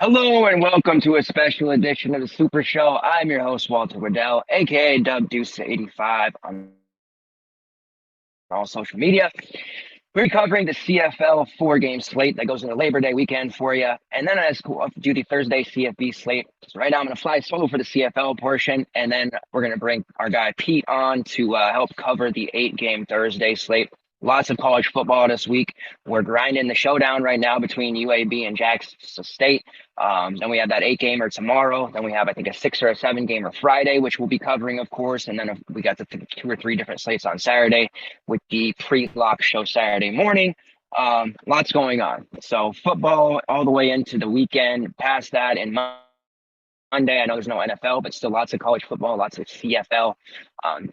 Hello and welcome to a special edition of the Super Show. I'm your host, Walter Waddell, aka Dub Deuce 85 on all social media. We're covering the CFL 4-game slate that goes into Labor Day weekend for you, and then as Call of Duty Thursday CFB slate. So right now I'm going to fly solo for the CFL portion, and then we're going to bring our guy Pete on to help cover the 8-game Thursday slate. Lots of college football this week. We're grinding the showdown right now between UAB and Jackson State. Then we have that 8-gamer tomorrow. Then we have, I think, a 6 or a 7-gamer Friday, which we'll be covering, of course. And then we got the 2 or 3 different slates on Saturday with the pre-lock show Saturday morning. Lots going on. So football all the way into the weekend. Past that and Monday, I know there's no NFL, but still lots of college football, lots of CFL.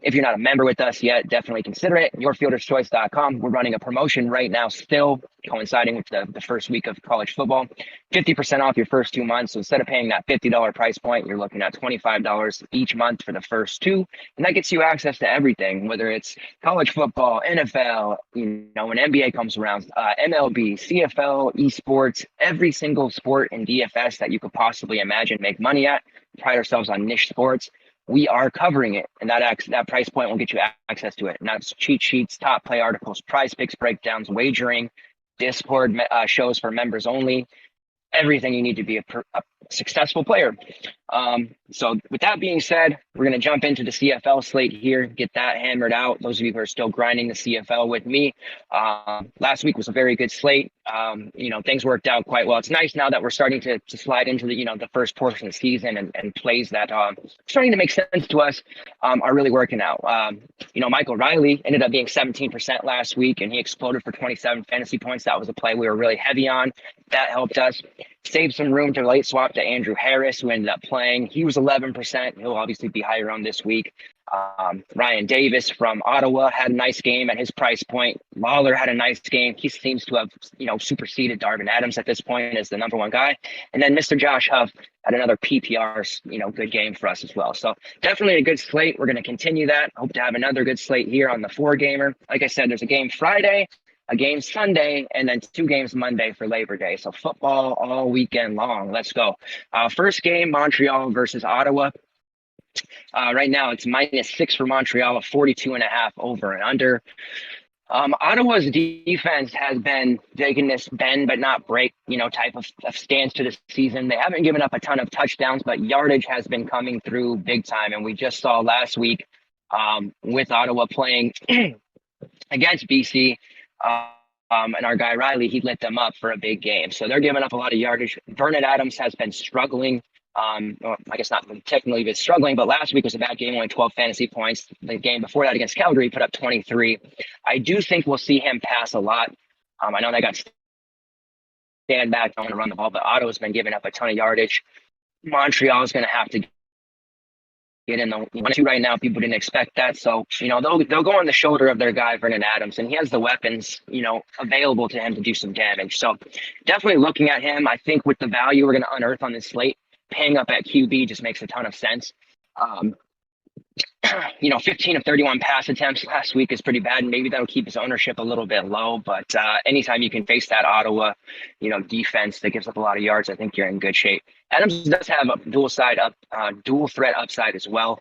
If you're not a member with us yet, definitely consider it. Yourfielderschoice.com. We're running a promotion right now, still coinciding with the first week of college football. 50% off your first 2 months. So instead of paying that $50 price point, you're looking at $25 each month for the first 2. And that gets you access to everything, whether it's college football, NFL, when NBA comes around, MLB, CFL, esports, every single sport in DFS that you could possibly imagine make money at. We pride ourselves on niche sports. We are covering it, and that price point will get you access to it. And that's cheat sheets, top play articles, prize picks, breakdowns, wagering, Discord shows for members only, everything you need to be a successful player. So with that being said, we're going to jump into the CFL slate here, get that hammered out. Those of you who are still grinding the CFL with me, last week was a very good slate. Things worked out quite well. It's nice now that we're starting to slide into the first portion of the season and plays that starting to make sense to us are really working out. Michael Reilly ended up being 17% last week, and he exploded for 27 fantasy points. That was a play we were really heavy on. That helped us. Saved some room to late swap to Andrew Harris, who ended up playing. He was 11%. He'll obviously be higher on this week. Ryan Davis from Ottawa had a nice game at his price point. Lawler had a nice game. He seems to have, superseded Donovan Adams at this point as the number 1 guy. And then Mr. Josh Huff had another PPR, good game for us as well. So definitely a good slate. We're going to continue that. Hope to have another good slate here on the 4-gamer. Like I said, there's a game Friday, a game Sunday, and then 2 games Monday for Labor Day. So football all weekend long. Let's go. First game, Montreal versus Ottawa. Right now it's -6 for Montreal, a 42.5 over and under. Ottawa's defense has been taking this bend but not break, type of stance to the season. They haven't given up a ton of touchdowns, but yardage has been coming through big time. And we just saw last week with Ottawa playing against BC, and our guy Reilly, he lit them up for a big game. So they're giving up a lot of yardage. Vernon Adams has been struggling. I guess not technically been struggling, but last week was a bad game, only 12 fantasy points. The game before that against Calgary put up 23. I do think we'll see him pass a lot. I know they got stand back, don't want to run the ball, but Ottawa's been giving up a ton of yardage. Montreal is going to have to get in the 1-2 right now. People didn't expect that. So, they'll go on the shoulder of their guy, Vernon Adams, and he has the weapons, available to him to do some damage. So definitely looking at him. I think with the value we're going to unearth on this slate, paying up at QB just makes a ton of sense. 15 of 31 pass attempts last week is pretty bad, and maybe that'll keep his ownership a little bit low. But anytime you can face that Ottawa, defense that gives up a lot of yards, I think you're in good shape. Adams does have a dual threat upside as well.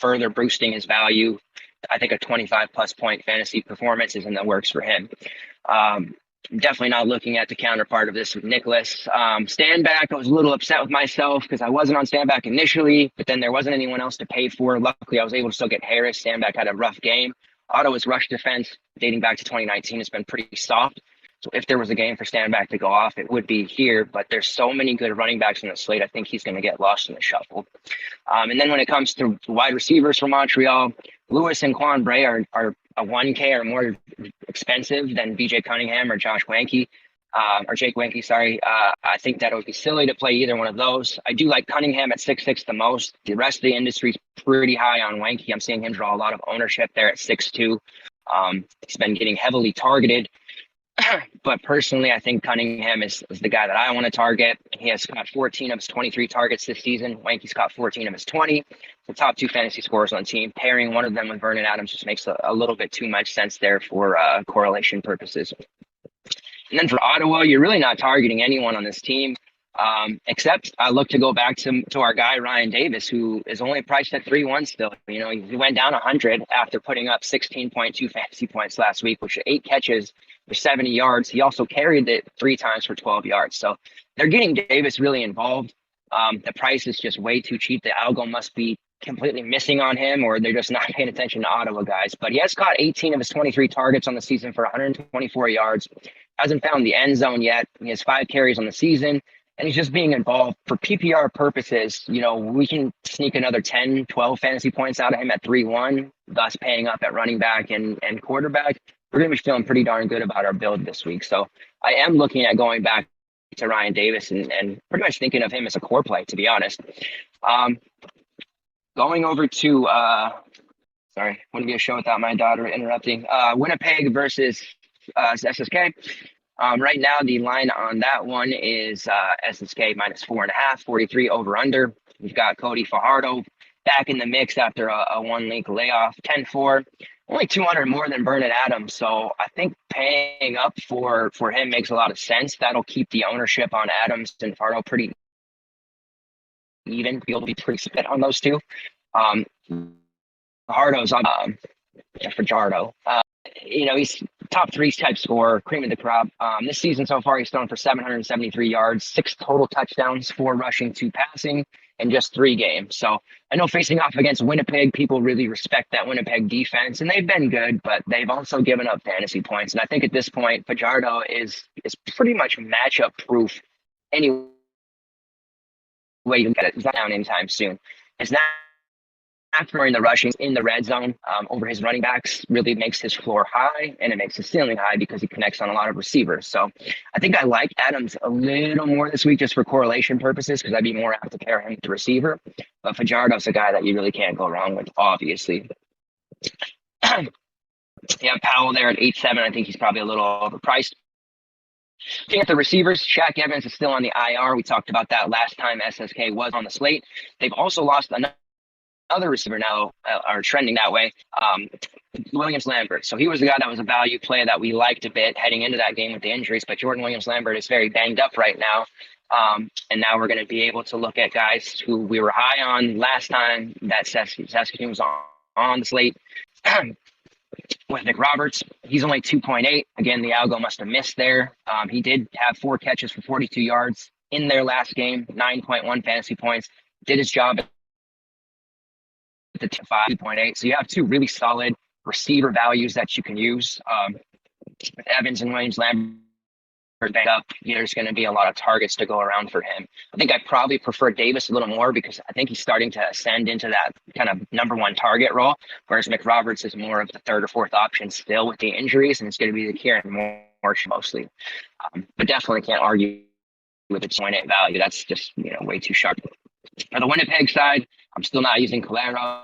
Further boosting his value. I think a 25+ point fantasy performance is in the works for him. Definitely not looking at the counterpart of this with Nicholas. Standback, I was a little upset with myself because I wasn't on standback initially, but then there wasn't anyone else to pay for. Luckily, I was able to still get Harris. Standback had a rough game. Ottawa's rush defense dating back to 2019 has been pretty soft. So if there was a game for standback to go off, it would be here. But there's so many good running backs in the slate. I think he's going to get lost in the shuffle. And then when it comes to wide receivers for Montreal, Lewis and Quan Bray are a 1K or more expensive than BJ Cunningham or Josh Wanke. Or Jake Wanke, sorry. I think that it would be silly to play either one of those. I do like Cunningham at 6'6" the most. The rest of the industry is pretty high on Wanke. I'm seeing him draw a lot of ownership there at 6'2". He's been getting heavily targeted. But personally, I think Cunningham is the guy that I want to target. He has caught 14 of his 23 targets this season. Wanke's caught 14 of his 20. The top 2 fantasy scorers on the team. Pairing one of them with Vernon Adams just makes a little bit too much sense there for correlation purposes. And then for Ottawa, you're really not targeting anyone on this team. Except I look to go back to our guy Ryan Davis, who is only priced at 3-1 still. You know, he went down 100 after putting up 16.2 fantasy points last week, which are 8 catches for 70 yards. He also carried it 3 times for 12 yards. So they're getting Davis really involved. The price is just way too cheap. The algo must be completely missing on him, or they're just not paying attention to Ottawa guys. But he has caught 18 of his 23 targets on the season for 124 yards. Hasn't found the end zone yet. He has 5 carries on the season, and he's just being involved for PPR purposes. You know, we can sneak another 10, 12 fantasy points out of him at 3-1, thus paying up at running back and quarterback. We're going to be feeling pretty darn good about our build this week. So I am looking at going back to Ryan Davis and pretty much thinking of him as a core play, to be honest. Going over to, sorry, wouldn't be a show without my daughter interrupting. Winnipeg versus SSK. Right now, the line on that one is SSK minus 4.5, 43 over under. We've got Cody Fajardo back in the mix after a 1 week layoff, 10-4, only 200 more than Vernon Adams. So I think paying up for him makes a lot of sense. That'll keep the ownership on Adams and Fajardo pretty even. We'll be pretty split on those two. Fajardo's on Fajardo. You know, he's top 3 type scorer, cream of the crop. This season so far, he's thrown for 773 yards, 6 total touchdowns, 4 rushing, 2 passing, in just 3 games. So I know facing off against Winnipeg, people really respect that Winnipeg defense, and they've been good, but they've also given up fantasy points. And I think at this point, Fajardo is pretty much matchup proof anyway you look at it. He's not down anytime soon. It's not throwing the rushing in the red zone over his running backs really makes his floor high, and it makes his ceiling high because he connects on a lot of receivers. So I think I like Adams a little more this week just for correlation purposes because I'd be more apt to pair him with the receiver. But Fajardo's a guy that you really can't go wrong with, obviously. You have Powell there at 8.7. I think he's probably a little overpriced. Looking at the receivers, Shaq Evans is still on the IR. We talked about that last time SSK was on the slate. They've also lost another receiver now, are trending that way, Williams Lambert. So he was the guy that was a value play that we liked a bit heading into that game with the injuries, but Jordan Williams Lambert is very banged up right now. And now we're going to be able to look at guys who we were high on last time that Saskatoon was on the slate. With Nick Roberts, he's only 2.8. Again, the algo must have missed there. He did have 4 catches for 42 yards in their last game, 9.1 fantasy points. Did his job at the 5.8. So you have 2 really solid receiver values that you can use. With Evans and Williams Lambert up, there's going to be a lot of targets to go around for him. I think I probably prefer Davis a little more because I think he's starting to ascend into that kind of number 1 target role, whereas McRoberts is more of the 3rd or 4th option still with the injuries, and it's going to be the Kieran Marsh mostly. But definitely can't argue with its 0.8 value. That's just way too sharp. For the Winnipeg side, I'm still not using Calero.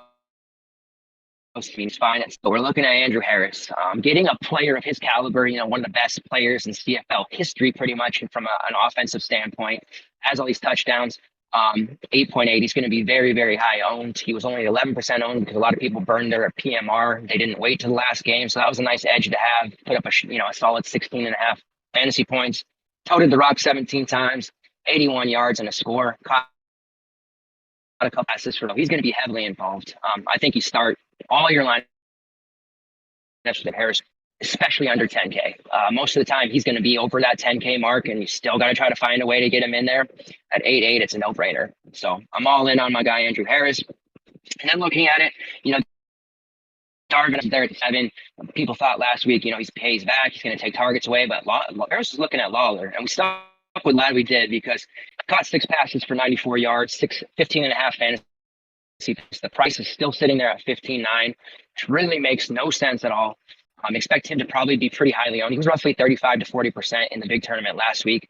Seems fine. So we're looking at Andrew Harris. Getting a player of his caliber, one of the best players in CFL history, pretty much from an offensive standpoint, has all these touchdowns. 8.8. He's going to be very, very high owned. He was only 11% owned because a lot of people burned their PMR. They didn't wait to the last game, so that was a nice edge to have. Put up a solid 16.5 fantasy points. Toted the rock 17 times, 81 yards and a score. Caught a couple passes for. He's going to be heavily involved. I think you start all your line with Harris, especially under 10K. Most of the time, he's going to be over that 10K mark, and you still got to try to find a way to get him in there. At 8.8, it's a no-brainer. So I'm all in on my guy, Andrew Harris. And then looking at it, Darvin is there at 7. People thought last week, he's back. He's going to take targets away. But Harris is looking at Lawler. And we stuck with Lad we did because caught 6 passes for 94 yards, 15.5 fantasy. The price is still sitting there at 15.9, which really makes no sense at all. Expect him to probably be pretty highly owned. He was roughly 35 to 40% in the big tournament last week.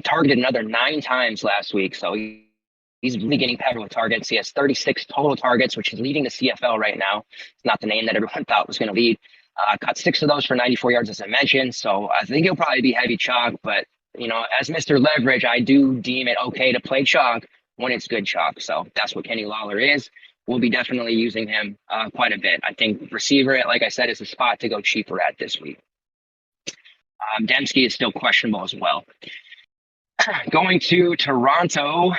Targeted another 9 times last week, so he's really getting peppered with targets. He has 36 total targets, which is leading the CFL right now. It's not the name that everyone thought was going to lead. Caught 6 of those for 94 yards, as I mentioned. So I think he'll probably be heavy chalk, but as Mr. Leverage, I do deem it okay to play chalk when it's good chalk. So that's what Kenny Lawler is. We'll be definitely using him quite a bit. I think receiver, like I said, is a spot to go cheaper at this week. Dembski is still questionable as well. Going to Toronto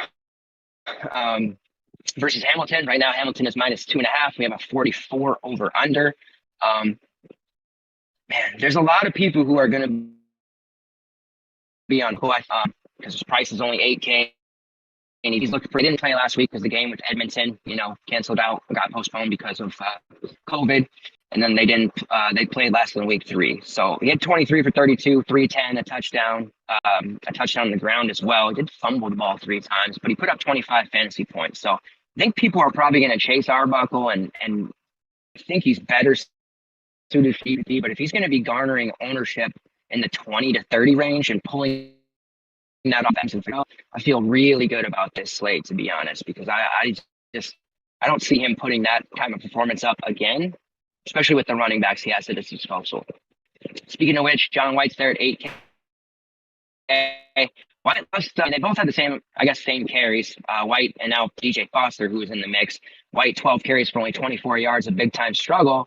versus Hamilton. Right now, Hamilton is -2.5. We have a 44 over under. Man, there's a lot of people who are going to be on because his price is only 8K. And he's looking for. He didn't play last week because the game with Edmonton, canceled out, got postponed because of COVID. And then they didn't. They played less than week 3. So he had 23 for 32, 310, a touchdown on the ground as well. He did fumble the ball 3 times, but he put up 25 fantasy points. So I think people are probably going to chase Arbuckle, and I think he's better suited for PPP. But if he's going to be garnering ownership in the 20 to 30 range and pulling that offensive, I feel really good about this slate, to be honest, because I don't see him putting that kind of performance up again, especially with the running backs he has at his disposal. Speaking of which, John White's there at 8K. White, they both had the same carries. White and now DJ Foster, who was in the mix. White 12 carries for only 24 yards, a big time struggle.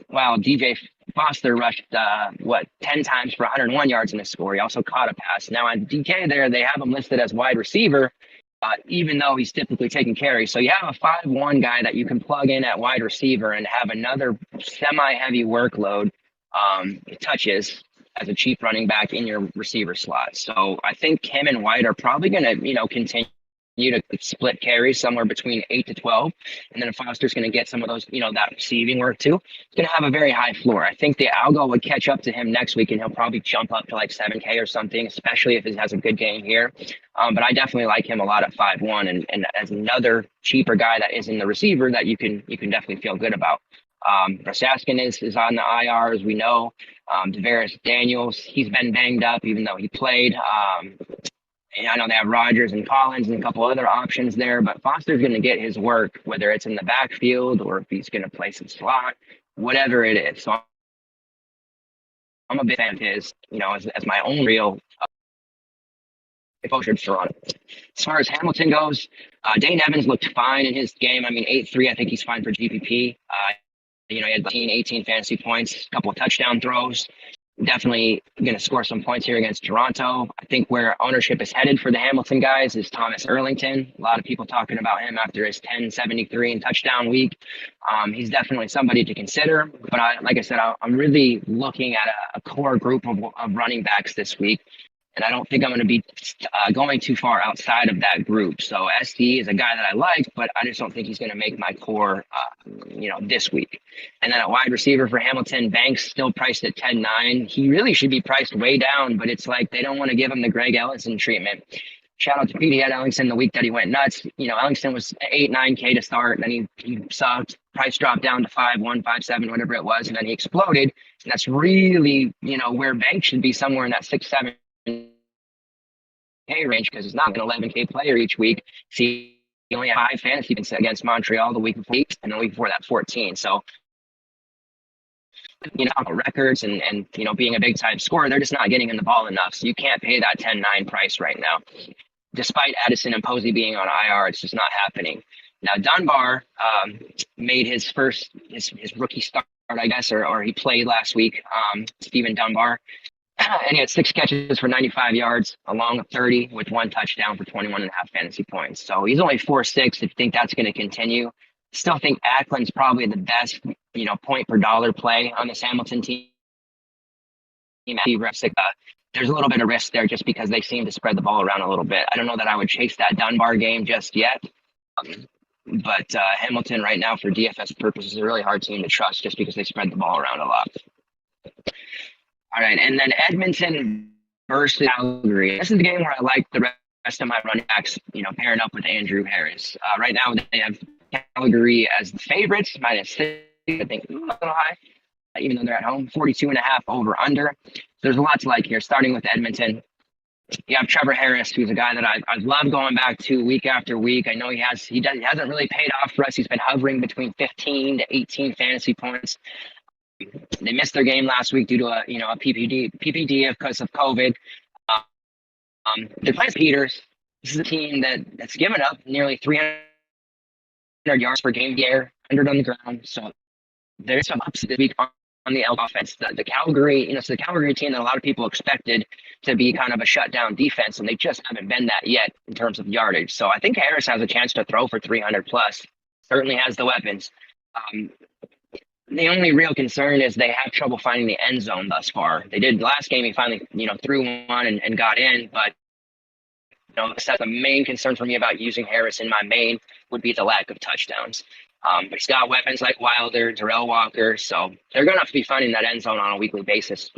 While DJ Foster rushed 10 times for 101 yards in the score. He also caught a pass. Now on DK there, they have him listed as wide receiver, even though he's typically taking carries. So you have a 5-1 guy that you can plug in at wide receiver and have another semi-heavy workload touches as a cheap running back in your receiver slot. So I think him and White are probably going to, continue to split carries somewhere between 8 to 12. And then Foster's going to get some of those, that receiving work too. He's going to have a very high floor. I think the algo would catch up to him next week and he'll probably jump up to like 7K or something, especially if he has a good game here. But I definitely like him a lot at 5-1 and as another cheaper guy that is in the receiver that you can definitely feel good about. Brasaskin is on the IR, as we know. Jaden Daniels, he's been banged up, even though he played. And I know they have Rogers and Collins and a couple other options there, but Foster's going to get his work, whether it's in the backfield or if he's going to play some slot, whatever it is. So I'm a big fan of his, as my own real exposure to Toronto. As far as Hamilton goes, Dane Evans looked fine in his game. I mean, 8-3, I think he's fine for GPP. He had 18 fantasy points, a couple of touchdown throws. Definitely going to score some points here against Toronto. I think where ownership is headed for the Hamilton guys is Thomas Erlington. A lot of people talking about him after his 10-73 and touchdown week. He's definitely somebody to consider. But like I said, I'm really looking at a core group of running backs this week. And I don't think I'm going to be going too far outside of that group. So SD is a guy that I like, but I just don't think he's going to make my core, this week. And then at wide receiver for Hamilton, Banks still priced at 10.9. He really should be priced way down, but it's like they don't want to give him the Greg Ellison treatment. Shout out to Pete. He had Ellington the week that he went nuts. Ellington was 8-9K to start, and then he sucked. Price dropped down to 5-1, 5-7, whatever it was, and then he exploded. And that's really, where Banks should be, somewhere in that 6-7K range, because he's not an 11K player each week. See, he only had 5 fantasy points against Montreal the week before, and the week before that 14. So, records and being a big time scorer, they're just not getting him the ball enough. So you can't pay that 10.9 price right now. Despite Addison and Posey being on IR, it's just not happening. Now Dunbar made his rookie start, I guess, or he played last week. Stephen Dunbar. And he had 6 catches for 95 yards, along with 30 with 1 touchdown for 21.5 fantasy points. So he's only 4.6. If you think that's going to continue, still think Ackland's probably the best, point per dollar play on this Hamilton team. There's a little bit of risk there just because they seem to spread the ball around a little bit. I don't know that I would chase that Dunbar game just yet. But Hamilton right now for DFS purposes is a really hard team to trust just because they spread the ball around a lot. All right, and then Edmonton versus Calgary. This is the game where I like the rest of my running backs, pairing up with Andrew Harris. Right now they have Calgary as the favorites, -6, I think, a little high, even though they're at home. 42.5 over under. There's a lot to like here. Starting with Edmonton, you have Trevor Harris, who's a guy that I love going back to week after week. I know he hasn't really paid off for us. He's been hovering between 15 to 18 fantasy points. They missed their game last week due to a PPD because of COVID. They're playing Peters. This is a team that's given up nearly 300 yards per game here, 100 on the ground. So there's some ups this week the Elk offense. The Calgary, it's the Calgary team that a lot of people expected to be kind of a shutdown defense, and they just haven't been that yet in terms of yardage. So I think Harris has a chance to throw for 300 plus. Certainly has the weapons. The only real concern is they have trouble finding the end zone thus far. They did last game. He finally, threw one and got in, but that's the main concern for me about using Harris in my main would be the lack of touchdowns. But he's got weapons like Wilder, Jerrell Walker, so they're going to have to be finding that end zone on a weekly basis.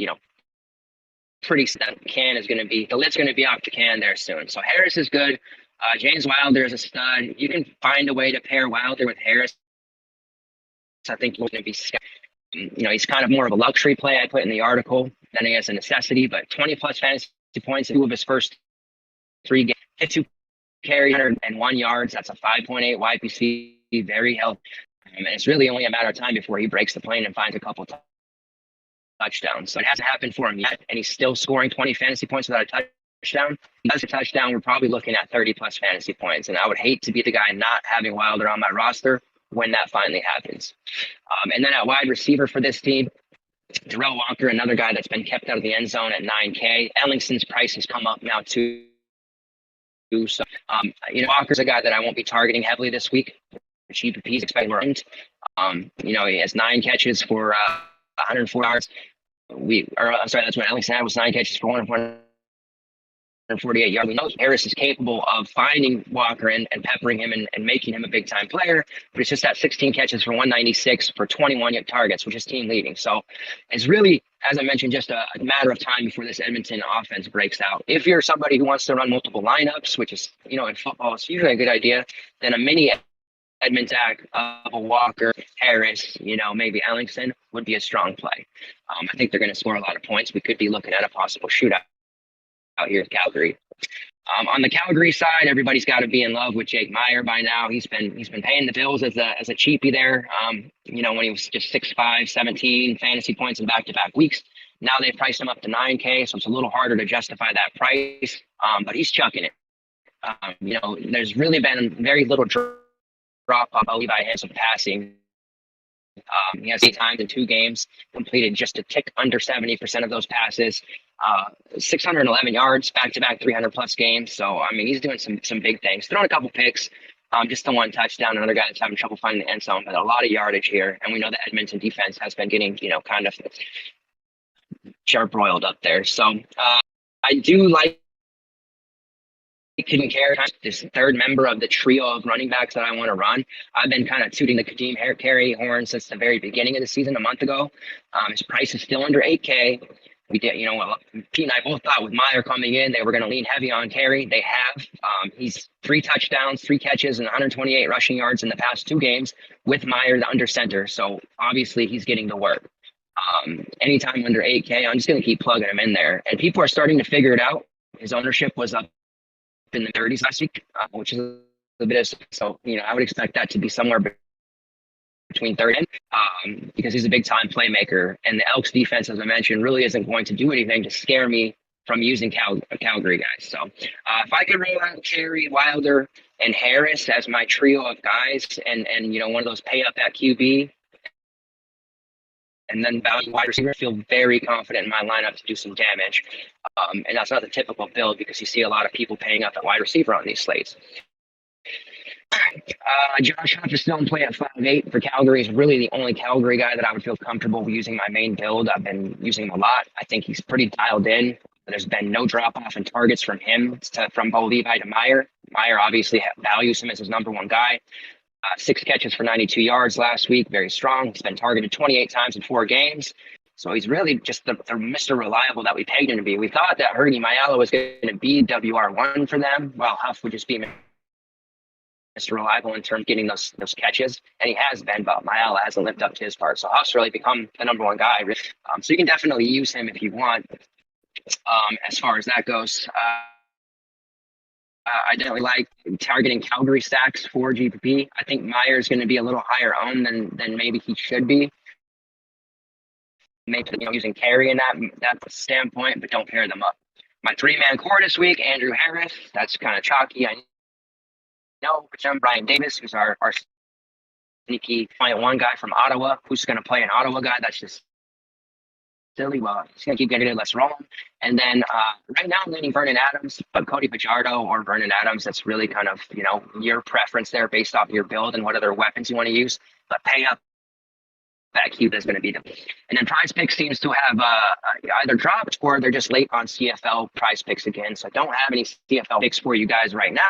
Pretty that can is going to be the lid's going to be off the can there soon. So Harris is good. James Wilder is a stud. You can find a way to pair Wilder with Harris. I think he's going to be, he's kind of more of a luxury play I put in the article than he is a necessity. But 20 plus fantasy points in 2 of his first 3 games, 52 carries, 101 yards. That's a 5.8 YPC, very healthy. And it's really only a matter of time before he breaks the plane and finds a couple touchdowns. So it hasn't happened for him yet, and he's still scoring 20 fantasy points without a touchdown. If he does a touchdown, we're probably looking at 30 plus fantasy points. And I would hate to be the guy not having Wilder on my roster when that finally happens. And then at wide receiver for this team, Jerrell Walker, another guy that's been kept out of the end zone at $9K. Ellingson's price has come up now too. So, Walker's a guy that I won't be targeting heavily this week. GPP's expected to end. He has 9 catches for 104 yards. That's what Ellingson had, was 9 catches for 148 yards. We know Harris is capable of finding Walker and peppering him and making him a big time player, but it's just that 16 catches for 196 for 21 targets, which is team leading. So it's really, as I mentioned, just a matter of time before this Edmonton offense breaks out. If you're somebody who wants to run multiple lineups, which is, in football, it's usually a good idea, then a mini Edmonton attack of a Walker, Harris, maybe Ellingson would be a strong play. I think they're going to score a lot of points. We could be looking at a possible shootout out here in Calgary. On the Calgary side, everybody's got to be in love with Jake Meyer by now. He's been paying the bills as a cheapie there. When he was just 6'5", 17 fantasy points in back-to-back weeks. Now they've priced him up to 9K, so it's a little harder to justify that price. But he's chucking it. There's really been very little drop off by his of passing. He has 8 times in 2 games, completed just a tick under 70% of those passes. 611 yards, back-to-back 300-plus games. So, he's doing some big things. Throwing a couple picks, just the 1 touchdown. Another guy that's having trouble finding the end zone, but a lot of yardage here. And we know the Edmonton defense has been getting, kind of sharp-broiled up there. So, I do like Kadeem Carey, this third member of the trio of running backs that I want to run. I've been kind of tooting the Kadeem Carey horn since the very beginning of the season a month ago. His price is still under 8K. We did, Pete and I both thought with Meyer coming in, they were going to lean heavy on Carey. They have. He's 3 touchdowns, 3 catches, and 128 rushing yards in the past 2 games with Meyer the under center. So obviously he's getting the work. Anytime under 8K, I'm just going to keep plugging him in there. And people are starting to figure it out. His ownership was up in the 30s last week, which is a bit of, so, I would expect that to be somewhere between 30 and because he's a big time playmaker, and the Elks defense, as I mentioned, really isn't going to do anything to scare me from using Calgary guys. So if I could roll out Carey, Wilder, and Harris as my trio of guys, and one of those pay up at QB, and then value wide receiver, I feel very confident in my lineup to do some damage. And that's not the typical build because you see a lot of people paying up at wide receiver on these slates. Josh Huff is still in play at 5'8" for Calgary. He's really the only Calgary guy that I would feel comfortable using my main build. I've been using him a lot. I think he's pretty dialed in. There's been no drop-off in targets from him, from Bo Levi to Meyer. Meyer obviously values him as his number 1 guy. 6 catches for 92 yards last week, very strong. He's been targeted 28 times in 4 games. So he's really just the Mr. Reliable that we pegged him to be. We thought that Herdy Mayala was going to be WR1 for them, while Huff would just be Mr. Reliable in terms of getting those catches. And he has been, but Mayala hasn't lived up to his part. So Huff's really become the number 1 guy. So you can definitely use him if you want as far as that goes. I definitely like targeting Calgary stacks for GPP. I think Meyer is going to be a little higher owned than maybe he should be. Maybe using Carey in that standpoint, but don't pair them up. My 3-man core this week: Andrew Harris. That's kind of chalky. I know. Brian Davis, who's our sneaky 1 guy from Ottawa, who's going to play an Ottawa guy. That's just silly. Well, he's going to keep getting it. Let's roll him. And then right now I'm leaning Vernon Adams, but Cody Fajardo or Vernon Adams, that's really kind of, your preference there based off your build and what other weapons you want to use. But pay up that cube is going to be them. And then Prize Picks seems to have either dropped or they're just late on CFL Prize Picks again. So I don't have any CFL picks for you guys right now.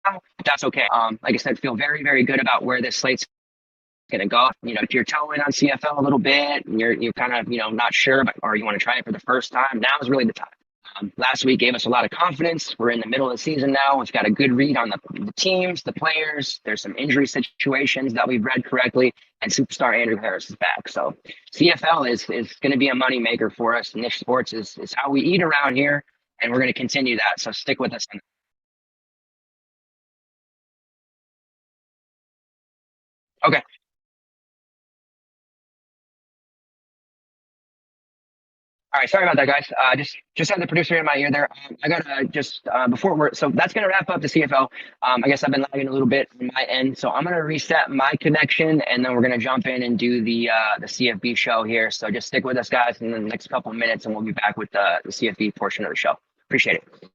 But that's okay. Like I said, feel very, very good about where this slate's going to go. If you're towing on CFL a little bit and you're kind of, not sure, or you want to try it for the first time, now is really the time. Last week gave us a lot of confidence. We're in the middle of the season now. We've got a good read on the teams, the players. There's some injury situations that we've read correctly, and superstar Andrew Harris is back. So CFL is going to be a money maker for us. Niche sports is how we eat around here, and we're going to continue that. So stick with us. Okay. All right, sorry about that, guys. Just had the producer in my ear there. I gotta just before we're so that's gonna wrap up the CFL. I guess I've been lagging a little bit on my end, so I'm gonna reset my connection, and then we're gonna jump in and do the CFB show here. So just stick with us, guys, in the next couple of minutes, and we'll be back with the CFB portion of the show. Appreciate it.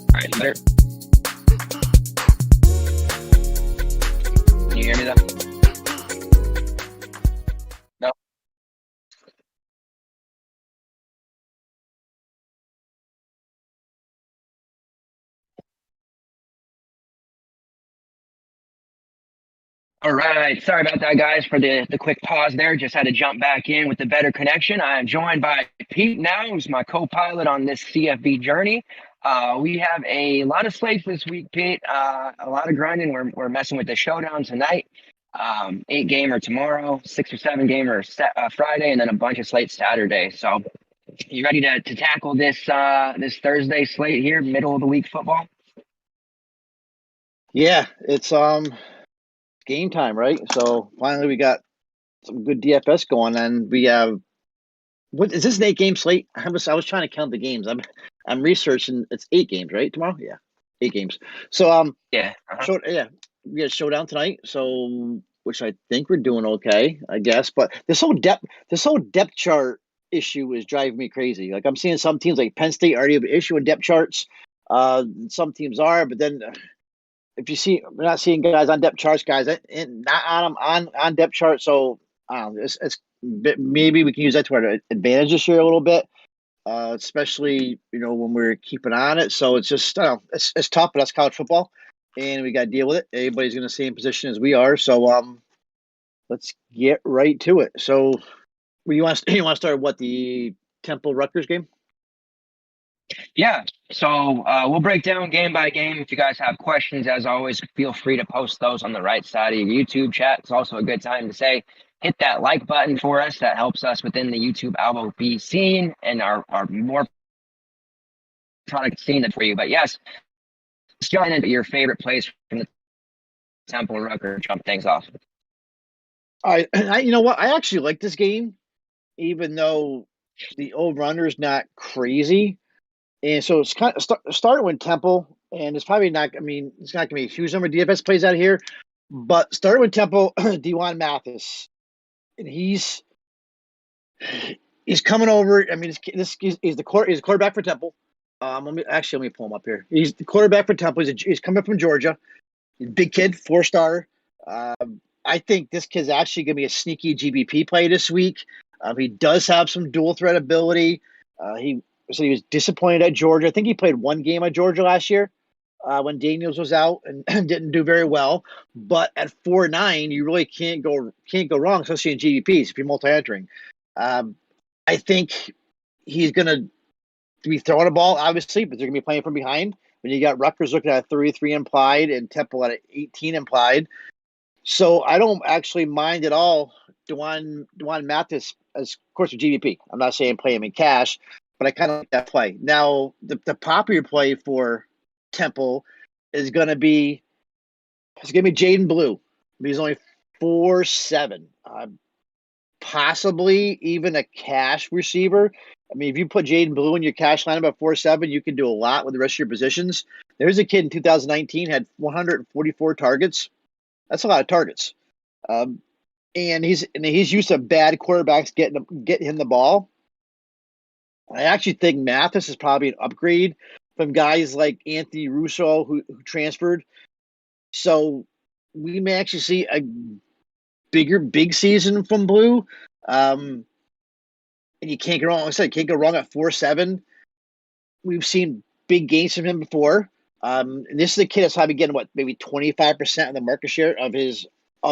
All right, better. Can you hear me though? No. All right. Sorry about that, guys, for the quick pause there. Just had to jump back in with the better connection. I am joined by Pete now, who's my co-pilot on this CFB journey. We have a lot of slates this week, Pete. A lot of grinding. We're messing with the showdown tonight. 8-gamer tomorrow, 6 or 7-gamer Friday, and then a bunch of slates Saturday. So, you ready to tackle this this Thursday slate here, middle of the week football? Yeah, it's game time, right? So finally we got some good DFS going, and we have what is this an 8-game slate? I was trying to count the games. I'm researching. It's 8 games, right? Tomorrow, yeah, 8 games. So Yeah. we got a showdown tonight. So which I think we're doing okay, I guess. But this whole depth chart issue is driving me crazy. Like I'm seeing some teams like Penn State already have an issue with depth charts. Some teams are, but then if you see, we're not seeing guys on depth charts, guys, and not on them on depth charts. So I don't know, it's maybe we can use that to our advantage this year a little bit, especially when we're keeping on it. So it's just it's tough, but that's college football, and we got to deal with it. Everybody's going to stay in position as we are. So let's get right to it. So you want to start what the Temple Rutgers game? Yeah. So we'll break down game by game. If you guys have questions, as always, feel free to post those on the right side of your YouTube chat. It's also a good time to say, hit that like button for us. That helps us within the YouTube Albo B scene and our more product scene for you. But yes, let's join into your favorite place from the Temple Rutgers. Jump things off. You know what? I actually like this game, even though the over/under is not crazy. And so it's kind of starting with Temple, and it's probably not. I mean, it's not going to be a huge number of DFS plays out here, but starting with Temple, Dewan Mathis, and he's coming over. I mean, he's the quarterback for Temple. Let me pull him up here. He's the quarterback for Temple. He's coming from Georgia. He's a big kid, 4-star. I think this kid's actually going to be a sneaky GBP play this week. He does have some dual threat ability. He was disappointed at Georgia. I think he played one game at Georgia last year when Daniels was out and didn't do very well. But at 4.9, you really can't go wrong, especially in GBPs if you're multi-entering. I think he's going to be throwing a ball, obviously, but they're going to be playing from behind. When you got Rutgers looking at 33 implied and Temple at 18 implied. So I don't actually mind at all Dewan Mathis as, of course, with GBP. I'm not saying play him in cash, but I kind of like that play. Now, the popular play for Temple is going to be Jaden Blue. He's only 4.7. Possibly even a cash receiver. I mean, if you put Jaden Blue in your cash lineup at 4.7, you can do a lot with the rest of your positions. There's a kid in 2019 had 144 targets. That's a lot of targets. And he's used to bad quarterbacks getting him the ball. I actually think Mathis is probably an upgrade from guys like Anthony Russo who transferred. So we may actually see a big season from Blue. And you can't go wrong. Like I said, can't go wrong at 4.7. We've seen big gains from him before. And this is a kid that's probably getting maybe 25% of the market share of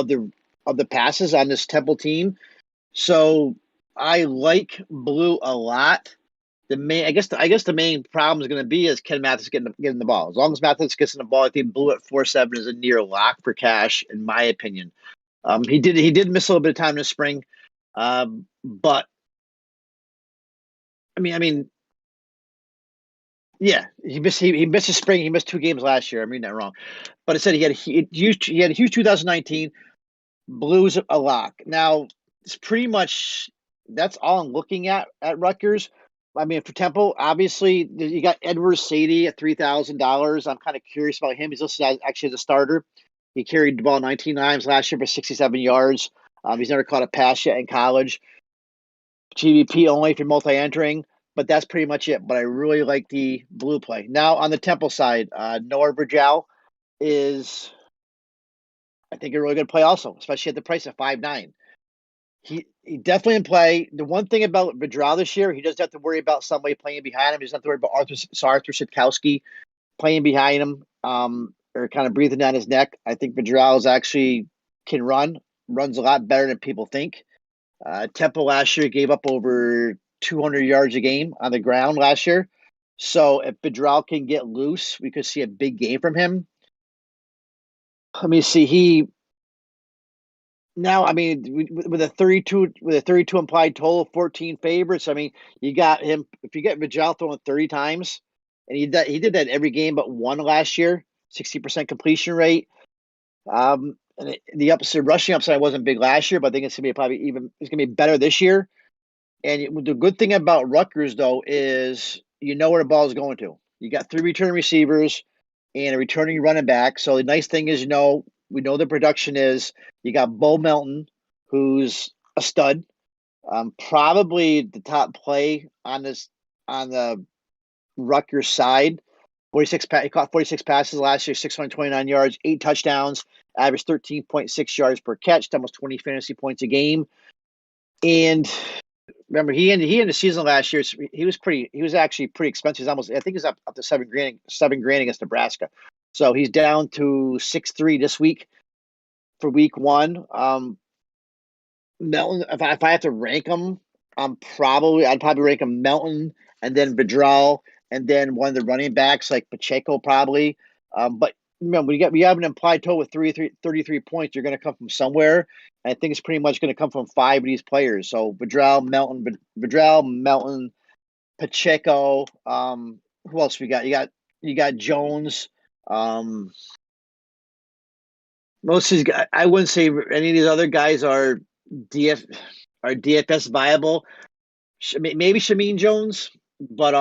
the passes on this Temple team. So I like Blue a lot. I guess the main problem is going to be is Ken Mathis getting the ball. As long as Mathis gets in the ball, I think Blue at 4.7 is a near lock for cash, in my opinion. He did miss a little bit of time in the spring, but I mean, yeah, he missed his spring. He missed 2 games last year. I'm reading that wrong, but it said he had a huge 2019. Blues a lock. Now it's pretty much that's all I'm looking at Rutgers. I mean, for Temple, obviously you got Edward Sadie at $3,000. I'm kind of curious about him. He's listed as a starter. He carried the ball 19 times last year for 67 yards. He's never caught a pass yet in college. GVP only if you're multi-entering, but that's pretty much it. But I really like the Blue play. Now on the Temple side, Noah Virgil is, I think, a really good play also, especially at the price of 5.9. He definitely in play. The one thing about Vidral this year, he doesn't have to worry about somebody playing behind him. He doesn't have to worry about Arthur Sitkowski playing behind him or kind of breathing down his neck. I think Vidral is actually runs a lot better than people think. Temple last year gave up over 200 yards a game on the ground last year. So if Vidral can get loose, we could see a big game from him. Let me see. Now, I mean, with a 32 implied total of 14 favorites, I mean, you got him. If you get Vidal throwing 30 times, and he did that every game but one last year, 60% completion rate. And the rushing upside wasn't big last year, but I think it's gonna be better this year. And the good thing about Rutgers though is you know where the ball is going to. You got 3 returning receivers and a returning running back. So the nice thing is, we know the production is. You got Beau Melton, who's a stud, probably the top play on the Rutgers side. He caught 46 passes last year, 629 yards, 8 touchdowns, averaged 13.6 yards per catch, almost 20 fantasy points a game. And remember, he ended the season last year. He was actually pretty expensive. I think he's up to $7,000 against Nebraska. So he's down to 6.3 this week for week 1. Melton, if I have to rank them, I'd probably rank them Melton and then Vidral and then one of the running backs like Pacheco probably. But remember, we have an implied total with 33 points. You're going to come from somewhere. And I think it's pretty much going to come from 5 of these players. So Vidral, Melton, Pacheco. Who else we got? You got Jones. Most of these guys, I wouldn't say any of these other guys are DFS viable. Maybe Shameen Jones, but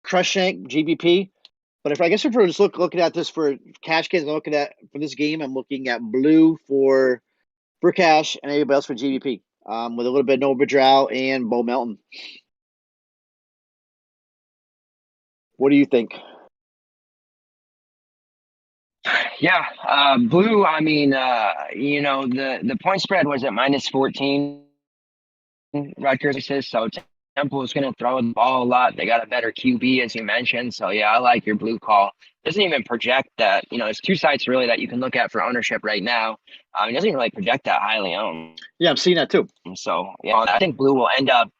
Crushank, GBP. But I guess if we're just looking at this for cash games, I'm looking at for this game, I'm looking at blue for cash and everybody else for GBP. With a little bit of Noah Bedrell and Beau Melton. What do you think? Yeah, blue. I mean, the point spread was at -14. Rutgers says so. Temple is going to throw the ball a lot. They got a better QB, as you mentioned. So, yeah, I like your blue call. Doesn't even project that. There's two sites really that you can look at for ownership right now. It doesn't even really project that highly owned. Yeah, I'm seeing that too. So, yeah, I think blue will end up,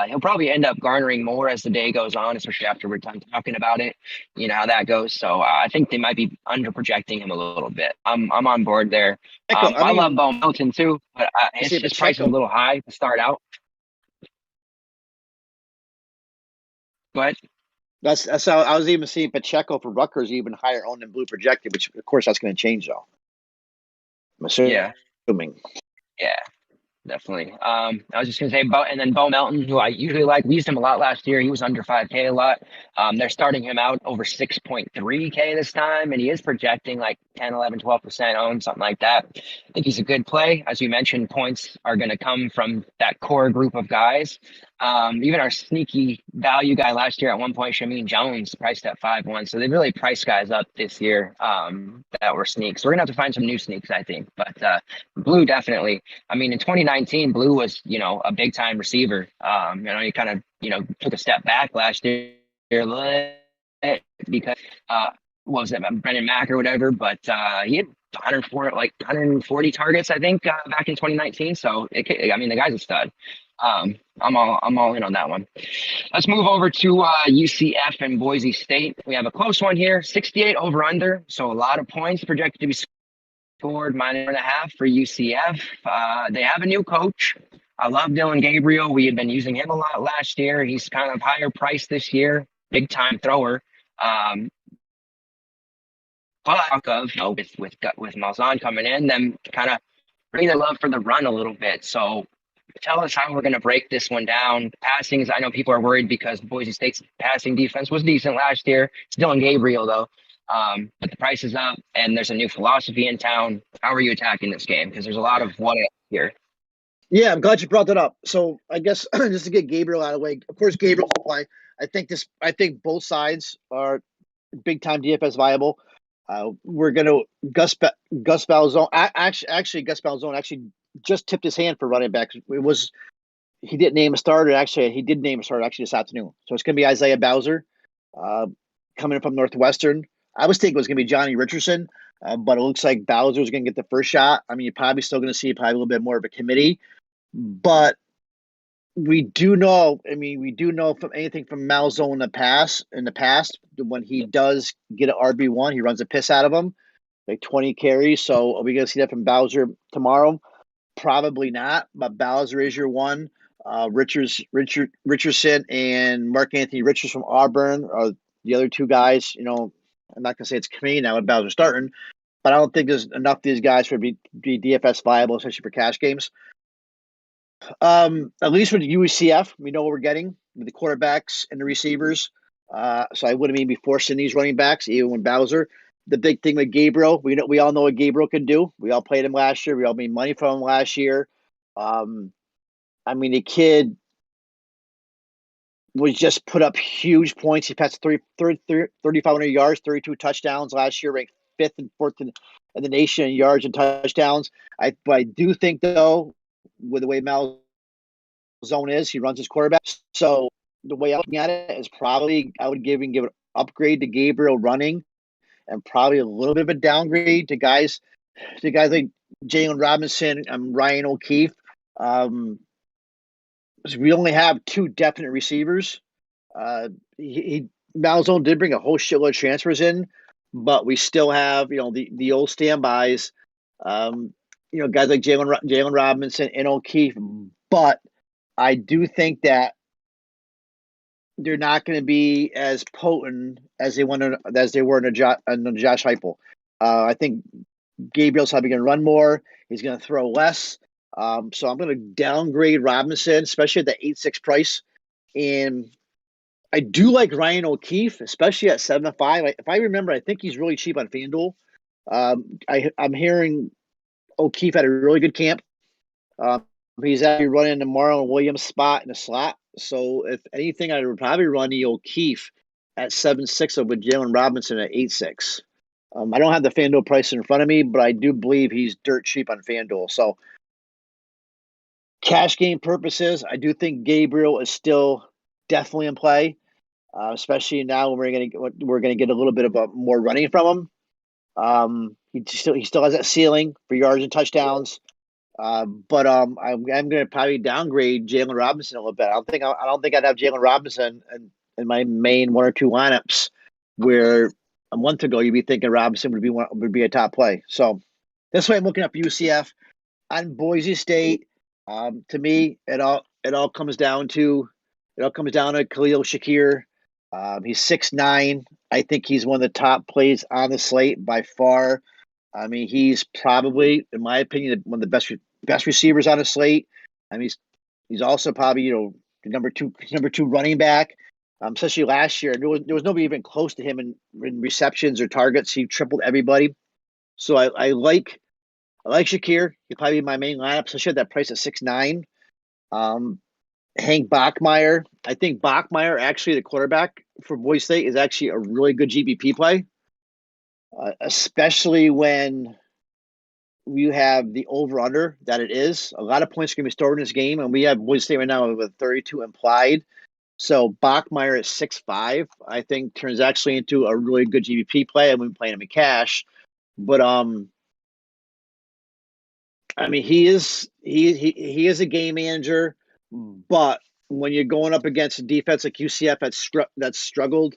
he'll probably end up garnering more as the day goes on, especially after we're done talking about it. You know how that goes. So, I think they might be under projecting him a little bit. I'm on board there. I love Beau Melton too, but his price is a little high to start out. But that's how I was even seeing Pacheco for Rutgers even higher owned than blue projected, which of course that's going to change though. I'm assuming. Yeah, definitely. I was just gonna say Beau Melton, who I usually like. We used him a lot last year. He was under 5K a lot. They're starting him out over 6.3K this time, and he is projecting like 10, 11, 12% owned, something like that. I think he's a good play. As you mentioned, points are going to come from that core group of guys. Even our sneaky value guy last year at one point, Shameen Jones, priced at 5-1. So they really priced guys up this year that were sneaks. So we're going to have to find some new sneaks, I think. But blue, definitely. I mean, in 2019, blue was, a big time receiver. He kind of, took a step back last year a little bit because what was it, Brendan Mack or whatever, but he had 140 targets, I think, back in 2019. So the guy's a stud. I'm all in on that one. Let's move over to UCF and Boise State. We have a close one here, 68 over under. So a lot of points projected to be scored, -1.5 for UCF. They have a new coach. I love Dylan Gabriel. We had been using him a lot last year. He's kind of higher priced this year, big time thrower. But with Malzahn coming in, them kind of bring their love for the run a little bit. So tell us how we're going to break this one down. Passings, I know people are worried because Boise State's passing defense was decent last year. It's Dylan Gabriel, though. But the price is up, and there's a new philosophy in town. How are you attacking this game? Because there's a lot of what if here. Yeah, I'm glad you brought that up. So I guess just to get Gabriel out of the way, of course, Gabriel's a play. I think both sides are big time DFS viable. We're going to Gus Malzahn. Actually, Gus Malzahn actually just tipped his hand for running back. He didn't name a starter. Actually, he did name a starter this afternoon. So it's going to be Isaiah Bowser coming in from Northwestern. I was thinking it was going to be Johnny Richardson, but it looks like Bowser is going to get the first shot. I mean, you're probably still going to see a little bit more of a committee, but we do know from anything from Malzahn in the past, when he does get an RB1, he runs a piss out of him, like 20 carries. So are we going to see that from Bowser tomorrow? Probably not, but Bowser is your one. Richardson and Mark Anthony Richards from Auburn are the other two guys. I'm not going to say it's committee now with Bowser starting, but I don't think there's enough of these guys for be DFS viable, especially for cash games. At least with UCF, we know what we're getting with the quarterbacks and the receivers. So I wouldn't even be forcing these running backs, even when Bowser. The big thing with Gabriel, we all know what Gabriel can do. We all played him last year. We all made money from him last year. The kid was just put up huge points. He passed 3,500 yards, 32 touchdowns last year, ranked 5th and 4th in the nation in yards and touchdowns. But I do think, though, with the way Malzahn is, he runs his quarterback. So the way I'm looking at it is probably I would give an upgrade to Gabriel running, and probably a little bit of a downgrade to guys like Jalen Robinson and Ryan O'Keefe. We only have two definite receivers. Malzahn did bring a whole shitload of transfers in, but we still have the old standbys. Guys like Jalen Robinson and O'Keefe. But I do think that they're not going to be as potent as they were in the Josh Heupel. I think Gabriel's probably going to run more. He's going to throw less. So I'm going to downgrade Robinson, especially at the 8.6 price. And I do like Ryan O'Keefe, especially at 7.5. If I remember, I think he's really cheap on FanDuel. I'm hearing O'Keefe had a really good camp. He's actually running the Myron Williams spot in the slot. So if anything, I would probably run the O'Keefe at 7.6 with Jalen Robinson at 8.6. I don't have the FanDuel price in front of me, but I do believe he's dirt cheap on FanDuel. So cash game purposes, I do think Gabriel is still definitely in play, especially now when we're gonna get a little bit of more running from him. He still has that ceiling for yards and touchdowns. But I'm going to probably downgrade Jalen Robinson a little bit. I don't think I'd have Jalen Robinson in my main one or two lineups, where a month ago you'd be thinking Robinson would be a top play. So this way I'm looking up UCF on Boise State. To me, it all comes down to Khalil Shakir. He's 6'9". I think he's one of the top plays on the slate by far. I mean, he's probably, in my opinion, one of the best receivers on the slate. I mean, he's also probably the number two running back. Especially last year, there was nobody even close to him in receptions or targets. He tripled everybody. So I like Shakir. He'd probably be my main lineup, especially at that price at 6'9". Hank Bachmeier. I think Bachmeier, actually the quarterback for Boise State, is actually a really good GPP play. Especially when you have the over-under that it is. A lot of points are going to be stored in this game, and we have Boise State right now with 32 implied. So Bachmeier at 6.5, I think, turns actually into a really good GPP play. I've been playing him in cash. But, I mean, he is a game manager, but when you're going up against a defense like UCF that's struggled,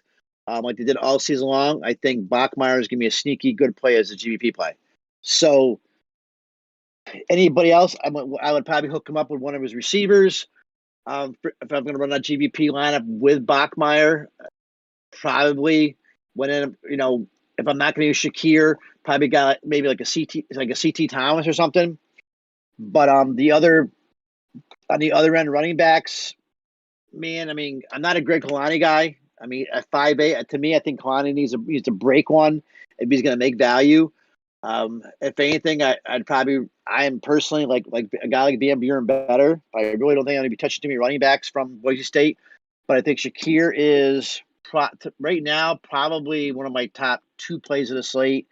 like they did all season long, I think Bachmeier is going to be a sneaky good play as a GVP play. So anybody else, I would probably hook him up with one of his receivers. If I'm going to run that GVP lineup with Bachmeier, probably if I'm not going to use Shakir, probably got maybe like a CT Thomas or something. But on the other end, running backs, man, I mean, I'm not a Greg Kalani guy. I mean, at 5'8", to me, I think Kalani needs to break one if he's going to make value. If anything, I am personally like a guy like Van Buren better. I really don't think I'm going to be touching too many running backs from Boise State. But I think Shakir is right now probably one of my top two plays of the slate,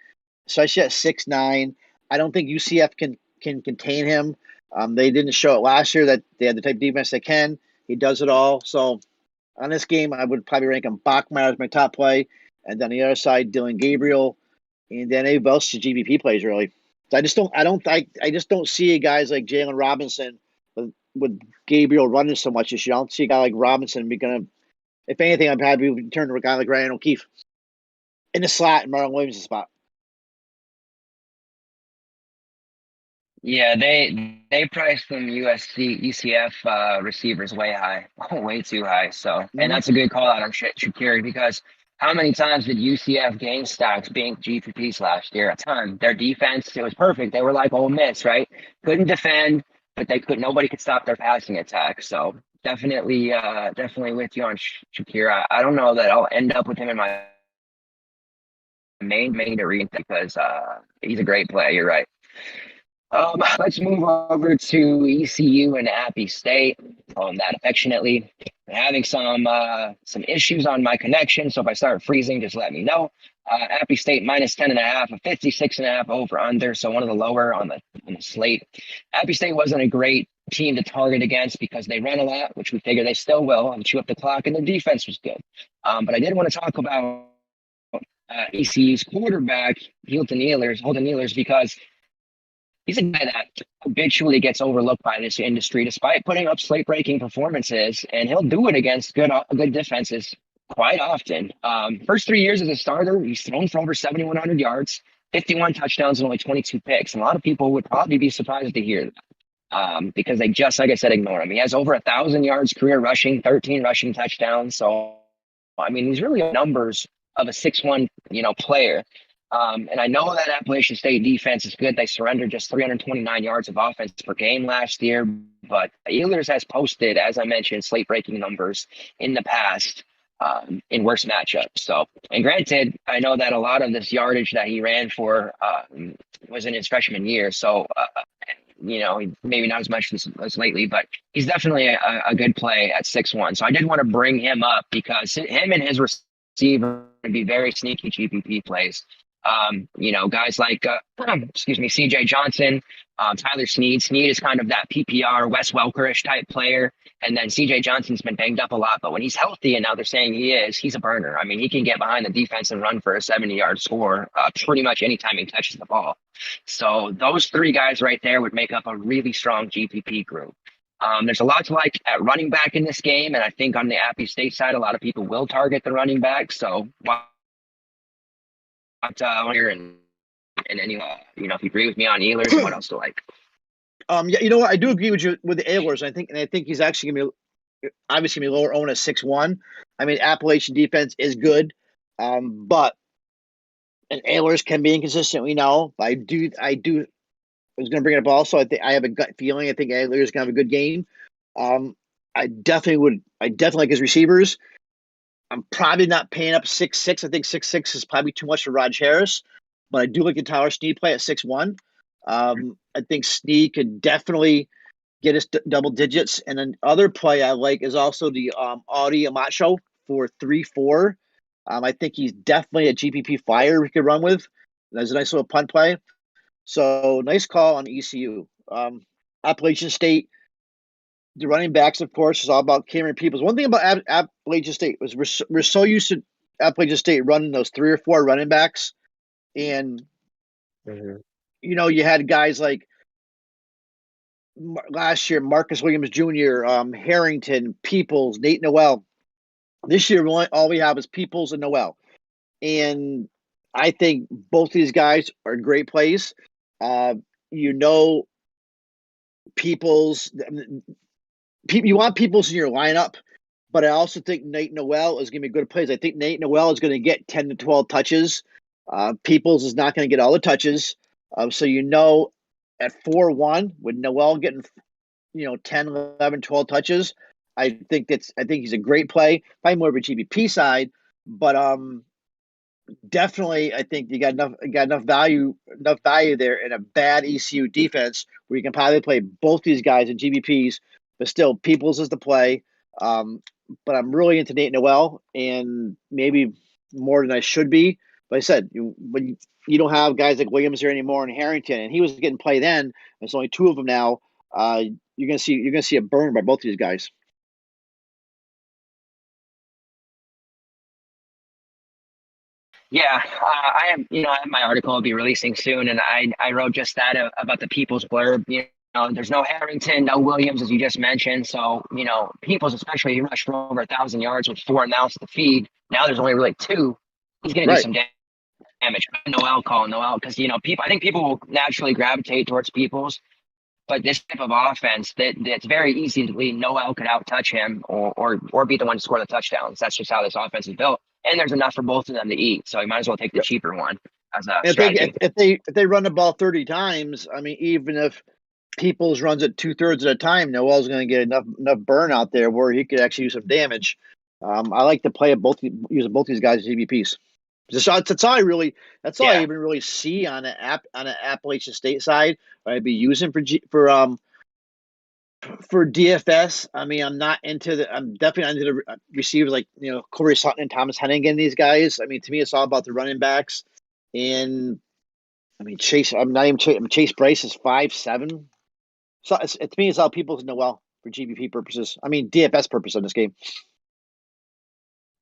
especially at 6'9". I don't think UCF can contain him. They didn't show it last year that they had the type of defense they can. He does it all. So on this game, I would probably rank him Bachmeier as my top play, and then the other side, Dylan Gabriel, and then anybody else is GVP plays really. So I just don't see guys like Jalen Robinson with Gabriel running so much this year. I don't see a guy like Robinson be gonna. If anything, I'd probably turn to a guy like Ryan O'Keefe in the slot and Myron Williams' spot. Yeah, they priced them UCF receivers way high, way too high. So, and that's a good call out on Shakir, because how many times did UCF gain stocks being GPPs last year? A ton. Their defense, it was perfect. They were like Ole Miss, right? Couldn't defend, but nobody could stop their passing attack. So definitely with you on Shakir. I don't know that I'll end up with him in my main arena because he's a great player. You're right. Let's move over to ECU and Appy State. Calling that affectionately. I'm having some issues on my connection, so if I start freezing, just let me know. Appy State minus 10.5, a 56.5 over under, so one of the lower on the slate. Appy State wasn't a great team to target against because they run a lot, which we figure they still will, and chew up the clock, and the defense was good. But I did want to talk about ECU's quarterback, Holden Ehlers, because he's a guy that habitually gets overlooked by this industry despite putting up slate-breaking performances, and he'll do it against good defenses quite often. First 3 years as a starter, he's thrown for over 7,100 yards, 51 touchdowns, and only 22 picks. And a lot of people would probably be surprised to hear that because they just, like I said, ignore him. He has over 1,000 yards career rushing, 13 rushing touchdowns. So, I mean, he's really numbers of a 6'1", player. And I know that Appalachian State defense is good. They surrendered just 329 yards of offense per game last year. But Ehlers has posted, as I mentioned, slate breaking numbers in the past in worse matchups. So, and granted, I know that a lot of this yardage that he ran for was in his freshman year. So, maybe not as much as lately, but he's definitely a good play at 6'1". So I did want to bring him up because him and his receiver would be very sneaky GPP plays. Guys like, CJ Johnson, Tyler Snead. Snead is kind of that PPR Wes Welker-ish type player. And then CJ Johnson's been banged up a lot, but when he's healthy, and now they're saying he's a burner. I mean, he can get behind the defense and run for a 70-yard score pretty much anytime he touches the ball. So those three guys right there would make up a really strong GPP group. There's a lot to like at running back in this game, and I think on the Appy State side, a lot of people will target the running back. So here and any if you agree with me on Ehlers, and what else to like? Yeah, you know what? I do agree with you with the Ehlers. I think he's actually gonna be obviously gonna be lower owned at 6'1". I mean, Appalachian defense is good, but and Ehlers can be inconsistent. We know, but I was gonna bring it up also. I think I have a gut feeling. I think Ehlers is gonna have a good game. I definitely like his receivers. I'm probably not paying up 6'6". I think 6'6" is probably too much for Raj Harris, but I do like the Tyler Snead play at 6'1". I think Snead could definitely get us double digits. And then other play I like is also the Audi Amacho for 3-4. I think he's definitely a GPP flyer we could run with. That's a nice little punt play. So nice call on ECU. Appalachian State, the running backs, of course, is all about Cameron Peoples. One thing about Appalachian State was we're so used to Appalachian State running those 3 or 4 running backs. And, you had guys like last year, Marcus Williams Jr., Harrington, Peoples, Nate Noel. This year, all we have is Peoples and Noel. And I think both these guys are great plays. Peoples, you want Peoples in your lineup, but I also think Nate Noel is going to be good plays. I think Nate Noel is going to get 10 to 12 touches. Peoples is not going to get all the touches. So at 4-1 with Noel getting 10, 11, 12 touches, I think he's a great play. Probably more of a GBP side, but definitely I think you got enough value there in a bad ECU defense where you can probably play both these guys in GBPs, but still Peoples is the play. But I'm really into Nate Noel, and maybe more than I should be. But I said, when you don't have guys like Williams here anymore and Harrington, and he was getting play then. There's only 2 of them now. You're gonna see a burn by both of these guys. Yeah, I have. I have my article will be releasing soon, and I wrote just that about the Peoples blurb. There's no Harrington, no Williams, as you just mentioned. So Peoples, especially, he rushed for over 1,000 yards with 4 mouths to feed. Now there's only really 2. He's going to do some damage. Noel, because I think people will naturally gravitate towards Peoples, but this type of offense that's very easily Noel could out-touch him or be the one to score the touchdowns. That's just how this offense is built, and there's enough for both of them to eat. So you might as well take the cheaper one as a strategy. If they run the ball 30 times, I mean, even if Peoples runs it 2/3 of the time, Noel's going to get enough burn out there where he could actually do some damage. I like to play using both these guys as GBPs. That's all I even really see on an Appalachian State side. I'd be using for DFS. I mean, I'm definitely not into the receivers like Corey Sutton and Thomas Hennigan. These guys. I mean, to me, it's all about the running backs. And I mean, Chase. I'm not even Chase Bryce is 5'7". So to me, it's all Peoples Noel for GBP purposes. I mean, DFS purpose on this game.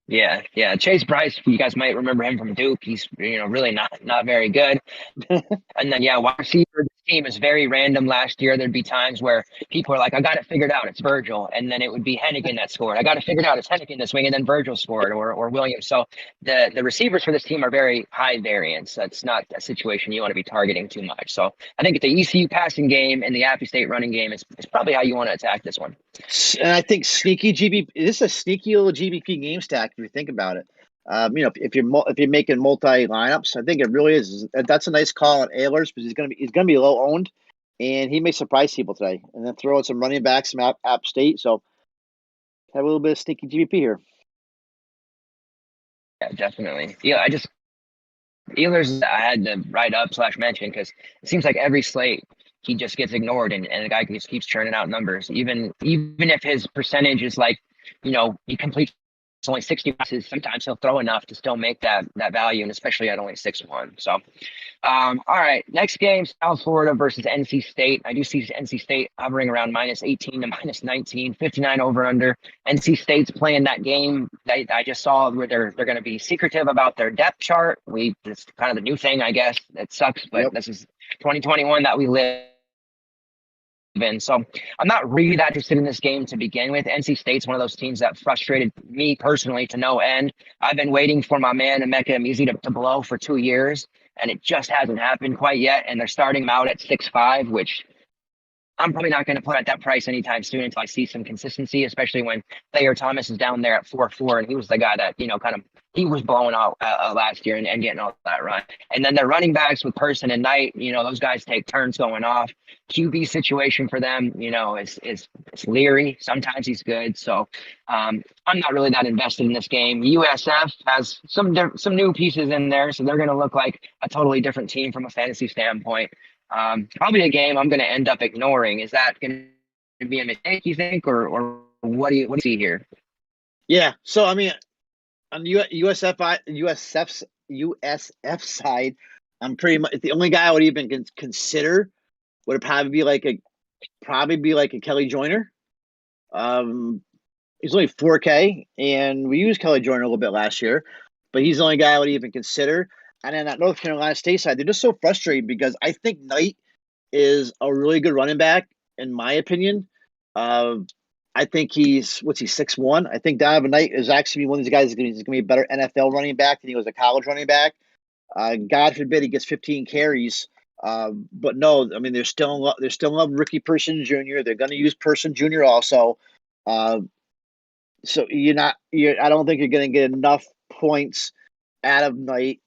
Yeah. Chase Bryce, you guys might remember him from Duke. He's really not very good. And then wide receiver. This team is very random. Last year, there'd be times where people are like, "I got it figured out. It's Virgil," and then it would be Hennigan that scored. I got it figured out. It's Hennigan this wing, and then Virgil scored, or Williams. So the receivers for this team are very high variance. That's not a situation you want to be targeting too much. So I think the ECU passing game and the Appy State running game is probably how you want to attack this one. And I think sneaky GBP. This is a sneaky little GBP game stack if you think about it. If you're making multi lineups, I think it really is. That's a nice call on Ehlers because he's gonna be low owned, and he may surprise people today. And then throw in some running backs from App State. So have a little bit of sneaky GBP here. Yeah, definitely. Yeah, Ehlers I had to write up / mention because it seems like every slate he just gets ignored and the guy just keeps churning out numbers. Even if his percentage is like, he completes only 60 passes, sometimes he'll throw enough to still make that value, and especially at only 6-1. So all right, next game, South Florida versus NC State. I do see NC State hovering around -18 to -19, 59 over under. NC State's playing that game that I just saw where they're going to be secretive about their depth chart. It's kind of the new thing, I guess. It sucks, but This is 2021 that we live in. So I'm not really that interested in this game to begin with. NC State's one of those teams that frustrated me personally to no end. I've been waiting for my man Emeka Emezie to blow for 2 years, and it just hasn't happened quite yet. And they're starting him out at 6'5", which I'm probably not going to put at that price anytime soon until I see some consistency, especially when Thayer Thomas is down there at 4'4", and he was the guy that, he was blowing out last year and getting all that run. And then their running backs with Person and Knight, those guys take turns going off. QB situation for them, is leery. Sometimes he's good. So I'm not really that invested in this game. USF has some new pieces in there, so they're going to look like a totally different team from a fantasy standpoint. Probably a game I'm going to end up ignoring. Is that going to be a mistake, you think, or what do you see here? Yeah. So I mean, on USF's side, I'm pretty much the only guy I would even consider would probably be like a Kelly Joyner. He's only 4K, and we used Kelly Joyner a little bit last year, but he's the only guy I would even consider. And then at North Carolina State side, they're just so frustrating because I think Knight is a really good running back, in my opinion. I think he's 6'1". I think Donovan Knight is actually one of these guys who's going to be a better NFL running back than he was a college running back. God forbid he gets 15 carries. But no, I mean, they're still in love with Ricky Person Jr. They're going to use Person Jr. also. So I don't think you're going to get enough points out of Knight,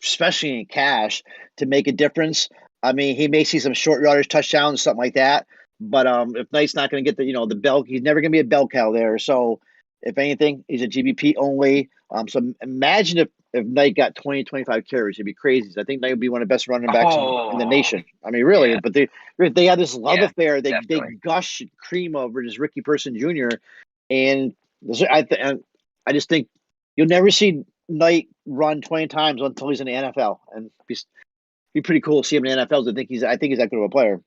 especially in cash, to make a difference. I mean, he may see some short yardage touchdowns, something like that. But if Knight's not going to get the bell, he's never going to be a bell cow there. So if anything, he's a GBP only. So imagine if Knight got 20, 25 carries, it'd be crazy. I think Knight would be one of the best running backs in the nation. I mean, really. Yeah. But they have this love affair. They gush and cream over this Ricky Person Jr. And I just think you'll never see Knight run 20 times until he's in the NFL, and be pretty cool to see him in the NFL. I think he's that good of a player.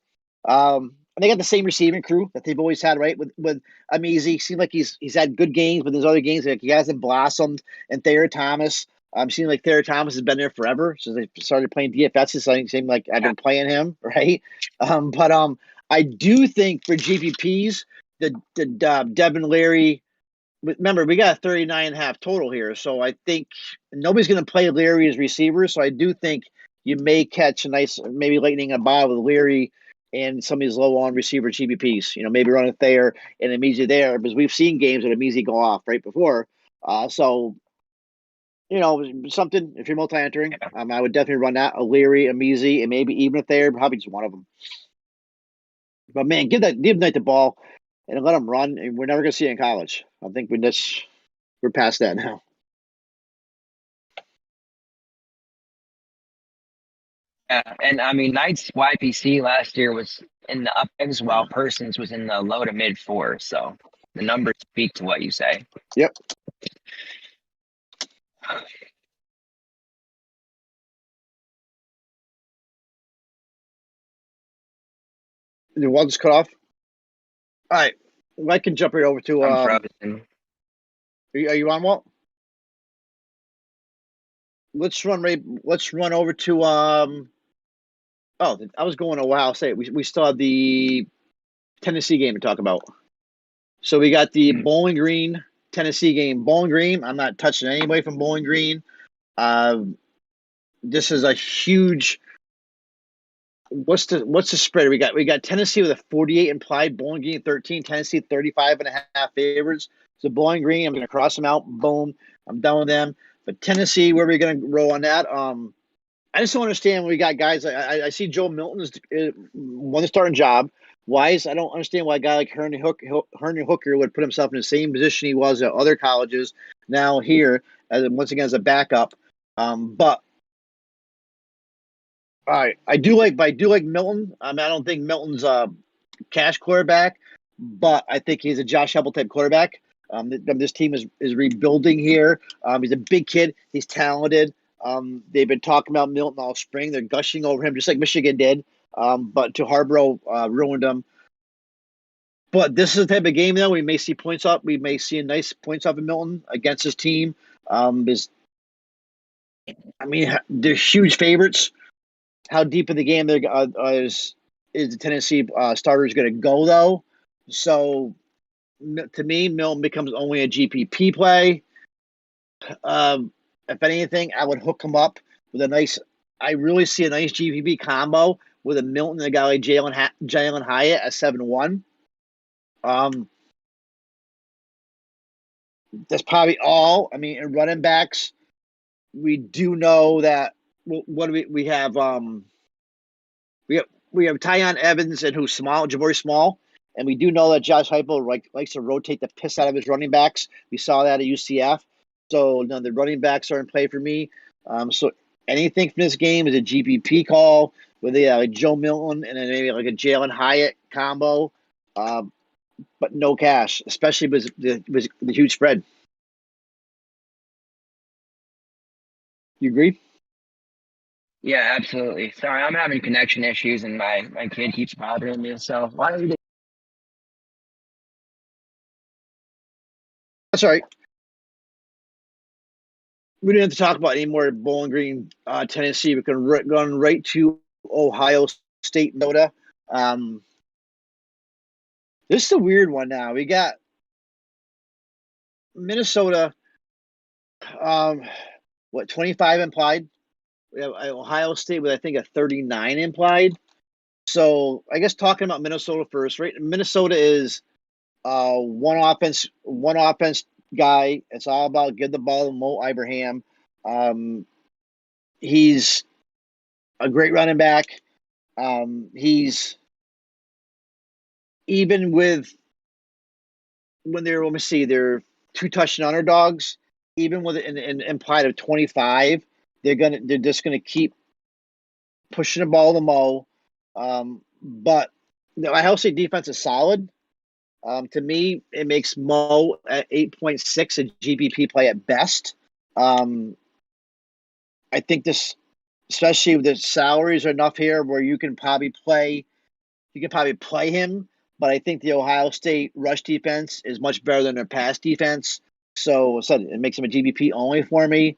And they got the same receiving crew that they've always had, right? With Emezie, seemed like he's had good games, but there's other games like he hasn't blossomed. And Thayer Thomas, seems like Thayer Thomas has been there forever since they started playing DFS. So it seemed like I've been playing him, right? But I do think for GPPs, the Devin Leary. Remember, we got a 39.5 total here, so I think nobody's going to play Leary as receiver. So I do think you may catch a nice, maybe lightning a ball with Leary and some of these low on receiver GBPs. Maybe running Thayer and Emezie there, because we've seen games that Emezie go off right before. So something if you're multi-entering, I would definitely run that, a Leary, Emezie, and maybe even a Thayer, probably just one of them. But man, give Knight the ball and let him run, and we're never going to see it in college. I think we're past that now. Yeah, and I mean, Knight's YPC last year was in the up ends, while Persons was in the low to mid 4s. So the numbers speak to what you say. Yep. Did Walt just cut off? All right. Well, I can jump right over to. I'm frozen. Are you on, Walt? Let's run over to. I was going to Ohio State. We still have the Tennessee game to talk about. So we got the Bowling Green Tennessee game. Bowling Green, I'm not touching anybody from Bowling Green. This is a huge. What's the spread? We got Tennessee with a 48 implied, Bowling Green 13, Tennessee 35.5 favorites. So Bowling Green, I'm going to cross them out. Boom. I'm done with them. But Tennessee, where are we going to roll on that? I just don't understand when we got guys. I see Joe Milton won the starting job. I don't understand why a guy like Herndon Hooker would put himself in the same position he was at other colleges. Now here, once again as a backup. But I do like Milton. I don't think Milton's a cash quarterback, but I think he's a Josh Heupel type quarterback. This team is rebuilding here. He's a big kid. He's talented. They've been talking about Milton all spring. They're gushing over him, just like Michigan did. But to Harborough ruined him. But this is the type of game, though, we may see points up. We may see a nice points up in Milton against his team. They're huge favorites. How deep in the game is the Tennessee starters going to go, though? So, to me, Milton becomes only a GPP play. If anything, I would hook him up with a nice. I really see a nice GPP combo with a Milton and a guy like Jalen Hyatt at 7-1. That's probably all. In running backs, we do know that. What do we have? We have Tyon Evans and who's small, Jabari Small, and we do know that Josh Heupel likes to rotate the piss out of his running backs. We saw that at UCF. So the running backs are in play for me. So anything from this game is a GPP call with like Joe Milton and then maybe like a Jalen Hyatt combo, but no cash, especially with the huge spread. You agree? Yeah, absolutely. Sorry, I'm having connection issues and my kid keeps bothering me. So why don't you? That's all right. We didn't have to talk about any more Bowling Green, Tennessee. We can run right to Ohio State, Minnesota. This is a weird one now. We got Minnesota, 25 implied? We have Ohio State with, I think, a 39 implied. So I guess talking about Minnesota first, right? Minnesota is one offense guy. It's all about give the ball to Mo Ibrahim. He's a great running back. He's even with when they're they're 2 touchdown underdogs. Even with an implied of 25, they're just gonna keep pushing the ball to Mo. But the Ohio State defense is solid. To me, it makes Mo at 8.6 a GPP play at best. I think this, especially with the salaries, are enough here where you can probably play him. But I think the Ohio State rush defense is much better than their pass defense. So I said it makes him a GBP only for me.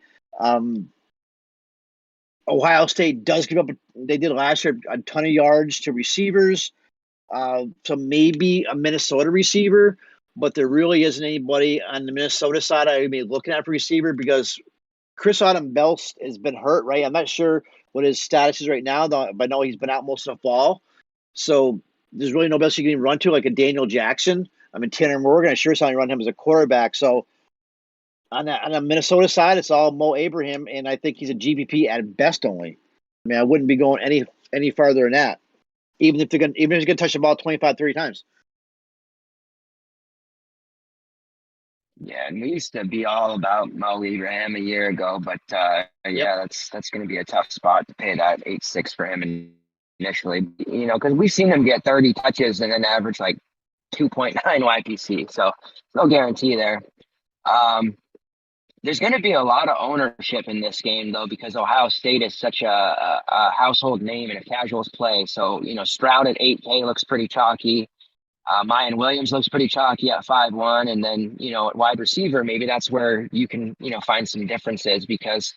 Ohio State does give up. They did last year a ton of yards to receivers. So maybe a Minnesota receiver, but there really isn't anybody on the Minnesota side I would be looking at for receiver because Chris Autumn-Belts has been hurt, right? I'm not sure what his status is right now, though, but I know he's been out most of the fall. So there's really nobody else you can run to, like a Daniel Jackson. Tanner Morgan, I sure saw you run him as a quarterback. So on the Minnesota side, it's all Mo Abraham, and I think he's a GPP at best only. I wouldn't be going any farther than that, even if he's going to touch the ball 25, 30 times. Yeah, and we used to be all about Mo Ibrahim a year ago, but yeah, that's going to be a tough spot to pay that 8.6 for him initially. Because we've seen him get 30 touches and then average like 2.9 YPC, so no guarantee there. There's going to be a lot of ownership in this game, though, because Ohio State is such a household name and a casuals play. So, Stroud at 8K looks pretty chalky. Myron Williams looks pretty chalky at 5-1. And then, at wide receiver, maybe that's where you can, find some differences because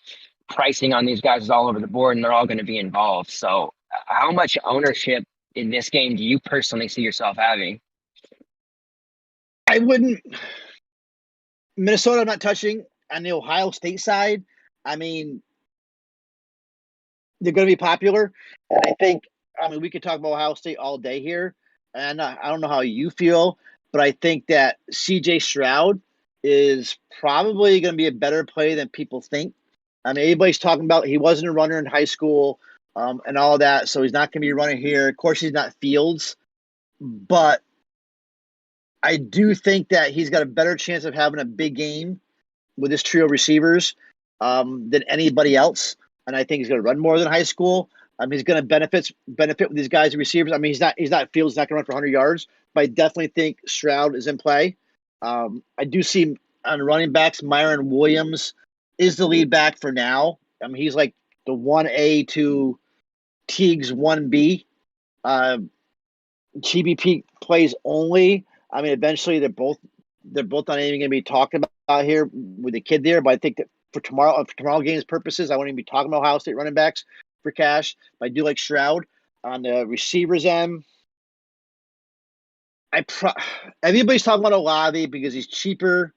pricing on these guys is all over the board and they're all going to be involved. So how much ownership in this game do you personally see yourself having? I wouldn't. Minnesota, I'm not touching. On the Ohio State side, they're going to be popular. And I think, we could talk about Ohio State all day here. And I don't know how you feel, but I think that CJ Stroud is probably going to be a better play than people think. I mean, everybody's talking about he wasn't a runner in high school and all that, so he's not going to be a runner here. Of course, he's not Fields, but I do think that he's got a better chance of having a big game with this trio of receivers than anybody else, and I think he's going to run more than high school. He's going to benefit with these guys, the receivers. I mean, he's not Fields, not going to run for 100 yards, but I definitely think Stroud is in play. I do see on running backs, Myron Williams is the lead back for now. I mean, he's like the 1A to Teague's 1B. GBP plays only. I mean, eventually they're both not even going to be talked about here with the kid there. But I think that for tomorrow game's purposes, I won't even be talking about Ohio State running backs for cash. But I do like Stroud on the receivers end. Everybody's talking about Olave because he's cheaper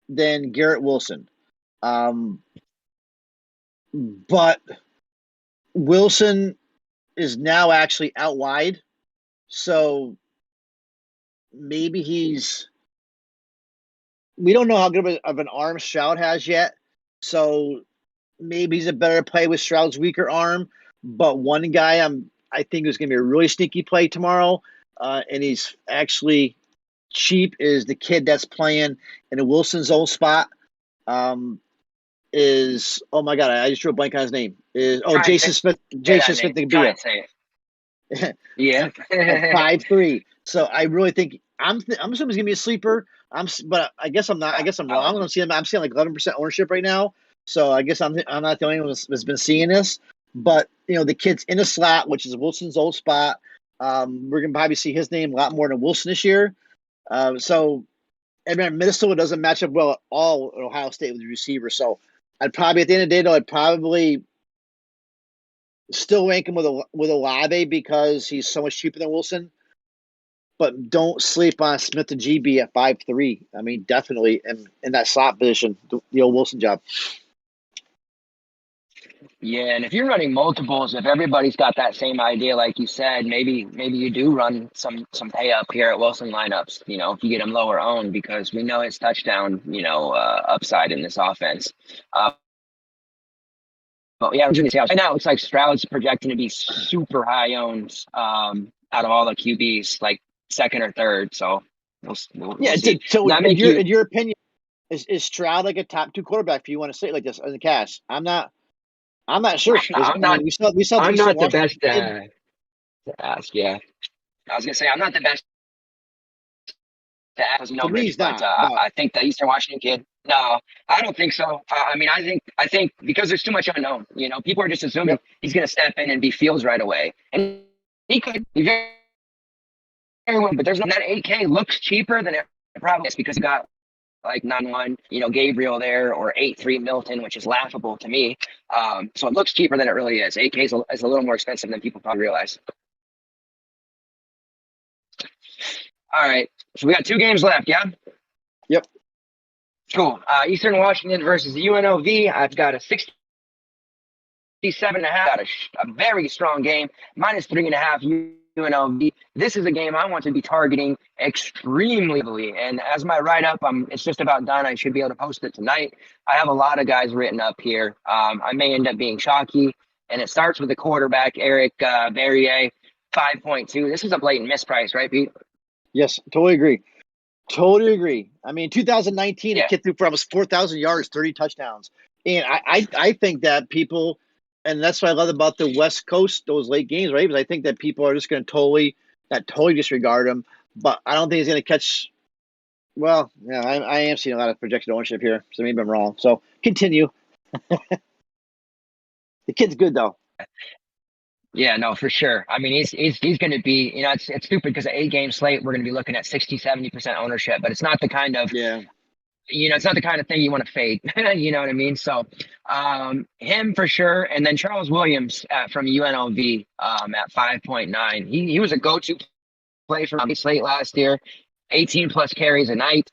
than Garrett Wilson. But Wilson is now actually out wide. So maybe we don't know how good of an arm Stroud has yet. So maybe he's a better play with Stroud's weaker arm. But one guy I think is going to be a really sneaky play tomorrow, and he's actually cheap, is the kid that's playing in a Wilson's old spot. Is, oh my God, I just drew a blank on his name. Jason Smith. Jason Smith the Beer. Yeah. At 5'3". So I really think I'm assuming he's gonna be a sleeper. But I guess I'm not. I guess I'm wrong. I'm seeing like 11% ownership right now. So I guess I'm not the only one that's been seeing this. But the kid's in a slot, which is Wilson's old spot. We're gonna probably see his name a lot more than Wilson this year. So I mean, Minnesota doesn't match up well at all at Ohio State with the receiver. So I'd probably, at the end of the day, though, I'd probably still rank him with Olave because he's so much cheaper than Wilson. But don't sleep on Smith and GB at 5'3". I mean, definitely in that slot position, the old Wilson job. Yeah, and if you're running multiples, if everybody's got that same idea, like you said, maybe you do run some pay up here at Wilson lineups. If you get him lower owned, because we know his touchdown, upside in this offense. But yeah, right now it looks like Stroud's projecting to be super high owned out of all the QBs, like second or third. So we'll see. So in your opinion, is Stroud like a top 2 quarterback if you want to say it like this in the cash? I'm not sure. I'm not the best to ask. Yeah, I was gonna say I'm not the best to ask numbers, but I think the Eastern Washington kid. No, I don't think so. I mean, I think because there's too much unknown. People are just assuming he's gonna step in and be Fields right away, and he could be very well. But that 8K looks cheaper than it probably is because you got like 9-1, Gabriel there, or 8-3 Milton, which is laughable to me. So it looks cheaper than it really is. 8K is a little more expensive than people probably realize. All right, so we got 2 games left, yeah? Yep. Cool. Eastern Washington versus UNLV. I've got a 67.5. Got a very strong game. -3.5 UNLV. This is a game I want to be targeting extremely heavily. And as my write-up, it's just about done. I should be able to post it tonight. I have a lot of guys written up here. I may end up being chalky. And it starts with the quarterback, Eric Verrier, 5.2. This is a blatant misprice, right, Pete? Yes, totally agree. I mean, 2019, a kid threw for almost 4,000 yards, 30 touchdowns. And I think that people, and that's what I love about the West Coast, those late games, right? Because I think that people are just going to not totally disregard him, but I don't think he's going to catch. Well, yeah, I am seeing a lot of projected ownership here, so maybe I'm wrong. So continue. The kid's good, though. Yeah, no, for sure. I mean, he's going to be, it's stupid because at 8-game slate, we're going to be looking at 60-70% ownership, but it's not the kind of, it's not the kind of thing you want to fade. You know what I mean? So him for sure. And then Charles Williams from UNLV at 5.9. He was a go-to play for slate last year, 18 plus carries a night.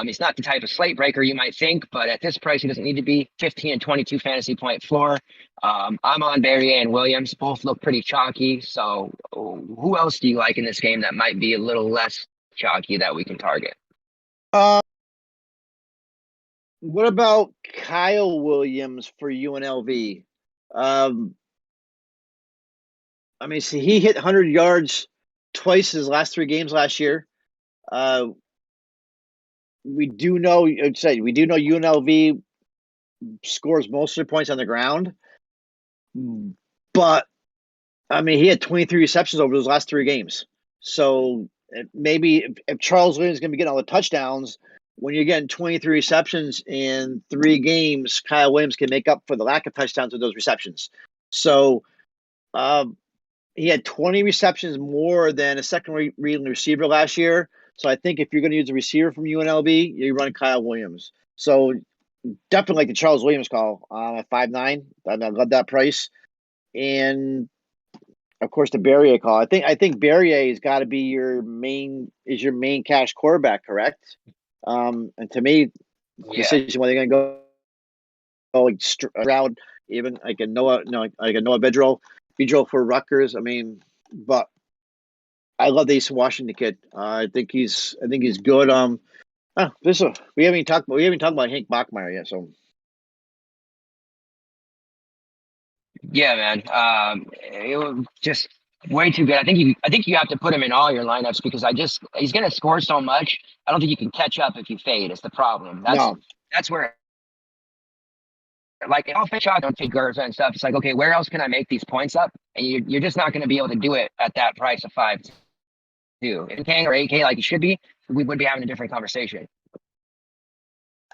He's not the type of slate breaker you might think, but at this price, he doesn't need to be. 15 and 22 fantasy point floor. I'm on Barrier and Williams. Both look pretty chalky. So who else do you like in this game that might be a little less chalky that we can target? What about Kyle Williams for UNLV? I mean, see, he hit 100 yards twice in his last 3 games last year. Uh, we do know, UNLV scores most of their points on the ground, but I mean, he had 23 receptions over those last 3 games. So maybe if Charles Williams is going to be getting all the touchdowns, when you're getting 23 receptions in 3 games, Kyle Williams can make up for the lack of touchdowns with those receptions. So he had 20 receptions more than a second reading receiver last year. So I think if you're going to use a receiver from UNLV, you run Kyle Williams. So definitely like the Charles Williams call at 5'9". I love that price. And of course, the Barrier call. I think Barrier has got to be your main cash quarterback, correct? And to me, Yeah. decision whether they're going to go like Stroud, even like a Noah, Vidril for Rutgers. I mean, but I love the East Washington kid. I think he's good. We haven't even talked about Hank Bachmeier yet. So Yeah, man. It was just way too good. I think you have to put him in all your lineups because he's gonna score so much. I don't think you can catch up if you fade. It's the problem. no, That's where like I'll fish out on figures and stuff. It's like, okay, where else can I make these points up? And you're just not gonna be able to do it at that price of 5.2. If K or 8K like it should be, we would be having a different conversation.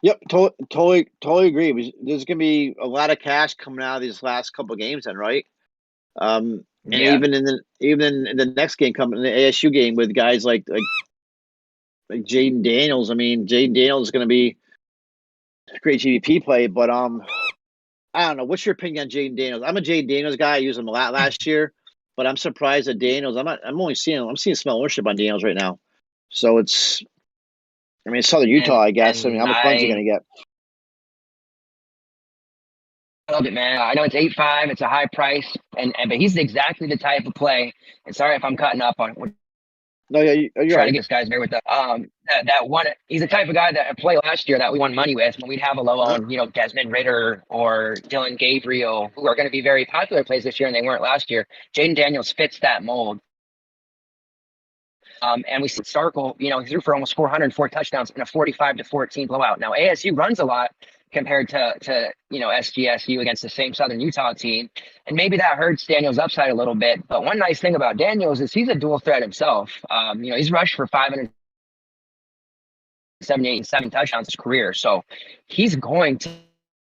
yep, totally agree. There's gonna be a lot of cash coming out of these last couple of games, then, right? And Yeah. even in the next game, coming in the ASU game with guys like Jaden Daniels. I mean, Jaden Daniels is going to be a great GDP play, but I don't know. What's your opinion on Jaden Daniels? I'm a Jaden Daniels guy. I used him a lot last year, but I'm surprised at Daniels. I'm seeing small ownership on Daniels right now. So it's Southern Utah, I guess. I mean, how And much funds are you going to get? I love it, man. I know it's 8.5. It's a high price, but he's exactly the type of play. And sorry if I'm cutting up on No, yeah, you're trying to right. get this guy's there with the that one. He's the type of guy that played last year that we won money with when we'd have a low Uh, on, Desmond Ritter or Dylan Gabriel, who are going to be very popular plays this year, and they weren't last year. Jaden Daniels fits that mold. And we see Starkle, he threw for almost 404 touchdowns in a 45-14 blowout. Now ASU runs a lot compared to SGSU against the same Southern Utah team, and maybe that hurts Daniels' upside a little bit. But one nice thing about Daniels is he's a dual threat himself. He's rushed for 578 and 7 touchdowns his career, so he's going to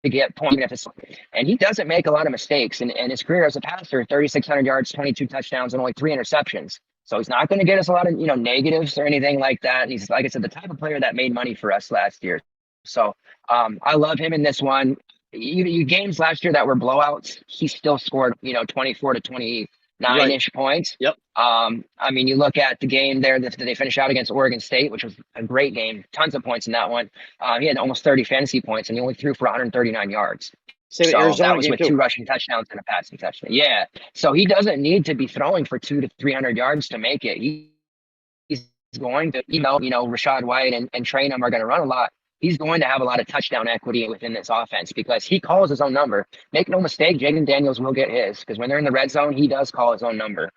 get points, and he doesn't make a lot of mistakes. And his career as a passer, 3,600 yards, 22 touchdowns, and only 3 interceptions. So he's not going to get us a lot of negatives or anything like that. And he's, like I said, the type of player that made money for us last year. So I love him in this one. Games last year that were blowouts, he still scored 24 to 29-ish points. Yep. I mean, you look at the game there that they finished out against Oregon State, which was a great game, tons of points in that one. He had almost 30 fantasy points, and he only threw for 139 yards. Same So Arizona that was game with too. 2 rushing touchdowns and a passing touchdown. Yeah. So he doesn't need to be throwing for 200 to 300 yards to make it. He's going to, Rashad White and Trainum are going to run a lot. He's going to have a lot of touchdown equity within this offense because he calls his own number. Make no mistake, Jaden Daniels will get his because when they're in the red zone, he does call his own number.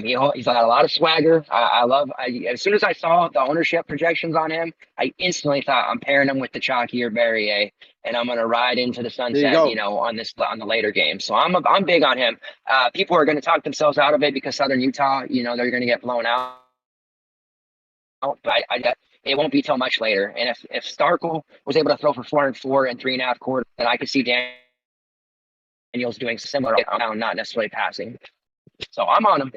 He's got a lot of swagger. As soon as I saw the ownership projections on him, I instantly thought I'm pairing him with the Chalky or Barrier, and I'm going to ride into the There you sunset, go. on the later game. So I'm big on him. People are going to talk themselves out of it because Southern Utah, they're going to get blown out. But it won't be till much later. And if Starkle was able to throw for 404 and 3.5 quarters, then I could see Daniels doing similar, not necessarily passing. So I'm on him.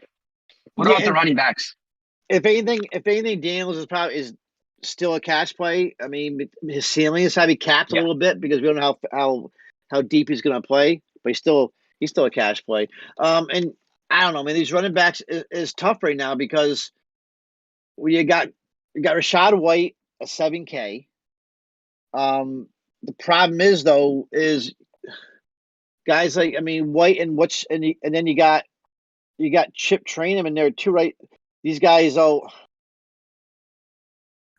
What about the running backs? If anything, Daniels is still a cash play. I mean, his ceiling is heavy capped a little bit because we don't know how deep he's going to play, but he's still a cash play. And I don't know, man. These running backs is tough right now because you got Rashad White a 7K. The problem is though guys like White and then you got Chip Trainum in there too, right? These guys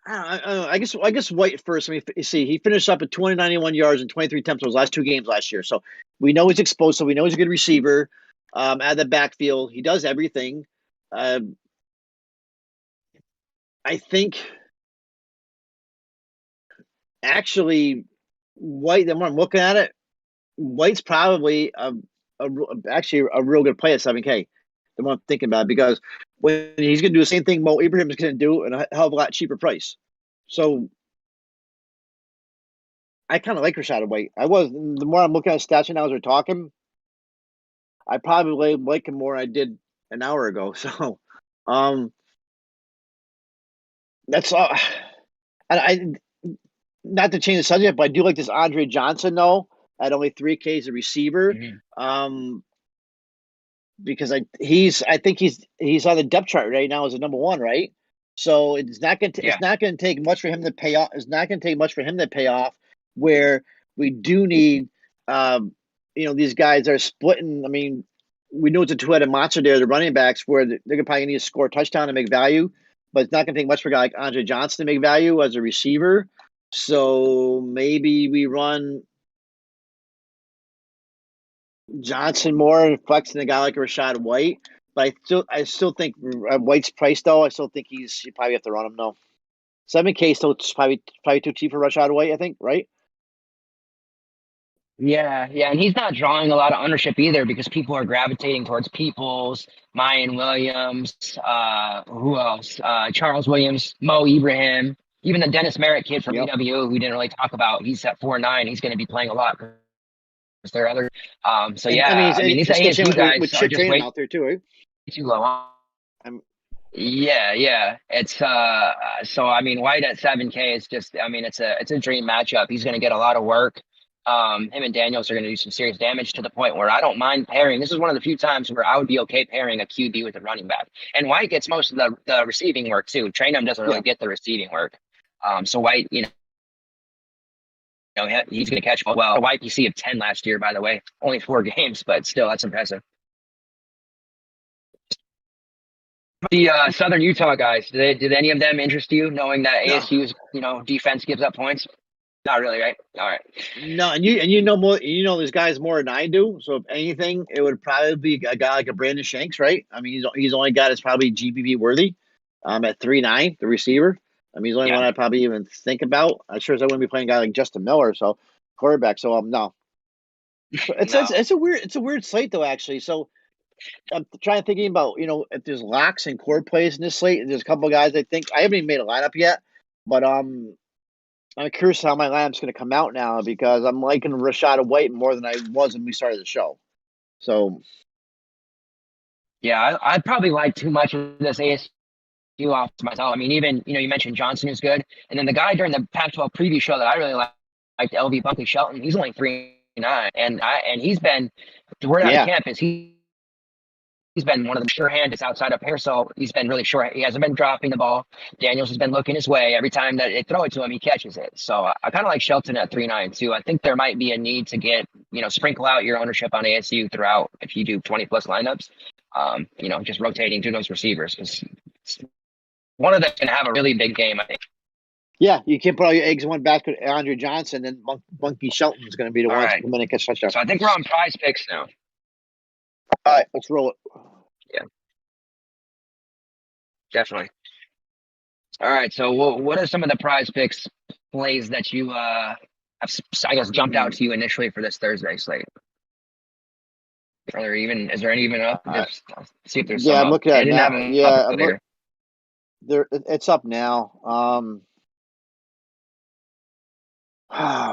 I guess White first. I mean, you see, he finished up at 291 yards and 23 attempts in his last two games last year. So we know he's explosive. We know he's a good receiver. Out of the backfield, he does everything. I think actually White. The more I'm looking at it, White's probably actually a real good play at 7K. The more I'm thinking about it, because when he's going to do the same thing Mo Ibrahim is going to do at a hell of a lot cheaper price. So I kind of like Rashad White. The more I'm looking at stats now as we're talking, I probably like him more than I did an hour ago. So, that's I not to change the subject, but I do like this Andre Johnson though at only 3K as a receiver. Because I think he's on the depth chart right now as a number one, right? So it's not going to take much for him to pay off. It's not going to take much for him to pay off. Where we do need, these guys are splitting. I mean, we know it's a two-headed monster there, the running backs, where they're probably need to score a touchdown to make value, but it's not going to take much for a guy like Andre Johnson to make value as a receiver. So maybe we run Johnson more and flexing a guy like Rashad White. But I still think White's price though. I still think you probably have to run him though. 7K still probably too cheap for Rashad White. I think, right? Yeah, and he's not drawing a lot of ownership either because people are gravitating towards Peoples, Myron Williams, who else? Charles Williams, Mo Ibrahim, even the Dennis Merritt kid from EW who we didn't really talk about. He's at 4.9. He's going to be playing a lot because there are other. So yeah, I mean these ASU guys with are just way out there too, right? too low. Yeah. It's so I mean White at 7K is just I mean it's a dream matchup. He's going to get a lot of work. Him and Daniels are going to do some serious damage to the point where I don't mind pairing. This is one of the few times where I would be okay pairing a QB with a running back. And White gets most of the receiving work too. Trainum doesn't really get the receiving work. So White, he's going to catch well. A YPC of 10 last year, by the way, only 4 games, but still that's impressive. The Southern Utah guys, did any of them interest you, knowing that ASU's defense gives up points? Not really, right? All right. No, and you know more. You know these guys more than I do. So if anything, it would probably be a guy like a Brandon Shanks, right? I mean, he's only got is probably GPP worthy. At 3.9, the receiver. I mean, he's the only one I probably even think about. I'm sure I wouldn't be playing a guy like Justin Miller, so quarterback. So no. It's a weird slate though, actually. So I'm thinking about if there's locks and core plays in this slate. And there's a couple of guys I think I haven't even made a lineup yet, but I'm curious how my lineup's going to come out now because I'm liking Rashad White more than I was when we started the show. So, yeah, I probably like too much of this ASU offense myself. I mean, even you mentioned Johnson is good, and then the guy during the Pac-12 preview show that I really liked LV Buckley Shelton. He's only 3.9, and he's been the word out of camp is he's been one of the sure-handeds outside of Pearsall. He's been really sure. He hasn't been dropping the ball. Daniels has been looking his way. Every time that they throw it to him, he catches it. So I kind of like Shelton at 3.9 too. I think there might be a need to get, sprinkle out your ownership on ASU throughout if you do 20 plus lineups. Just rotating through those receivers because one of them can have a really big game, I think. Yeah, you can't put all your eggs in one basket. Andre Johnson and Monkey Shelton is going to be the one to come in and catch touchdown. So I think we're on prize picks now. All right, let's roll it. Yeah, definitely. All right, so what are some of the prize picks plays that you have, I guess, jumped out to you initially for this Thursday slate? Is there any even up? Just see if there's some. I'm looking at it now. It's up now.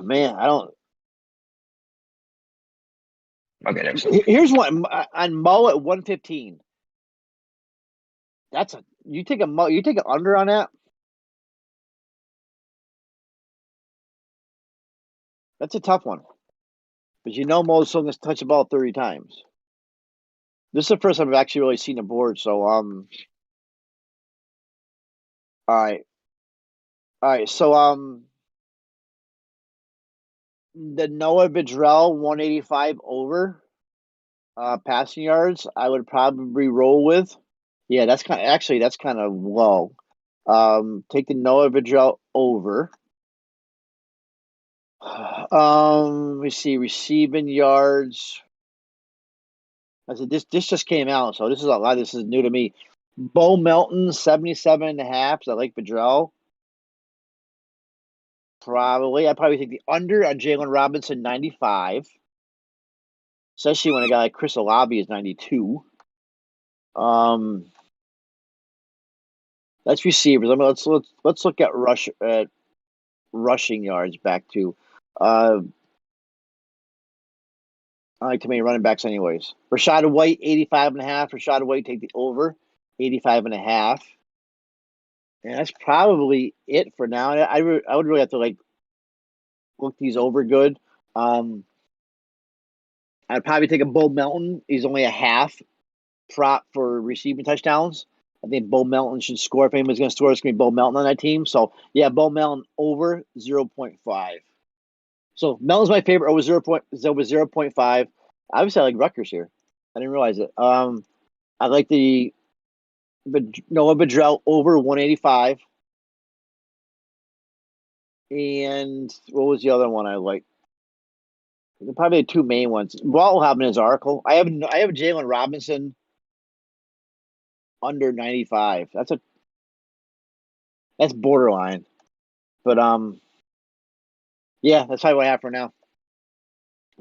Man, I don't. Okay, here's one on Mo at 115. You take an under on that. That's a tough one, but Mo's going to touch the ball 30 times. This is the first time I've actually really seen the board. So all right. So the Noah Vidrell 185 over passing yards, I would probably roll with. Yeah, that's kind of low. Take the Noah Vidrell over. Let me see, receiving yards. I said this just came out, so this is a lot. This is new to me. Beau Melton, 77.5. I like Vidrell. Probably. I'd probably take the under on Jalen Robinson, 95. Especially when a guy like Chris Olave is 92. That's receivers. Let's look at rushing yards back to. I like too many running backs anyways. Rachaad White, 85.5. Rachaad White, take the over, 85.5. And that's probably it for now. I would really have to look these over good. I'd probably take a Beau Melton. He's only a half prop for receiving touchdowns. I think Beau Melton should score. If anybody's going to score, it's going to be Beau Melton on that team. So, yeah, Beau Melton over 0.5. So, Melton's my favorite over 0.5. Obviously, I like Rutgers here. I didn't realize it. I like the Noah Vidrell over 185. And what was the other one I liked? Probably the two main ones. Walt will have in his article. I have Jalen Robinson under 95. That's borderline. But yeah, that's probably what I have for now.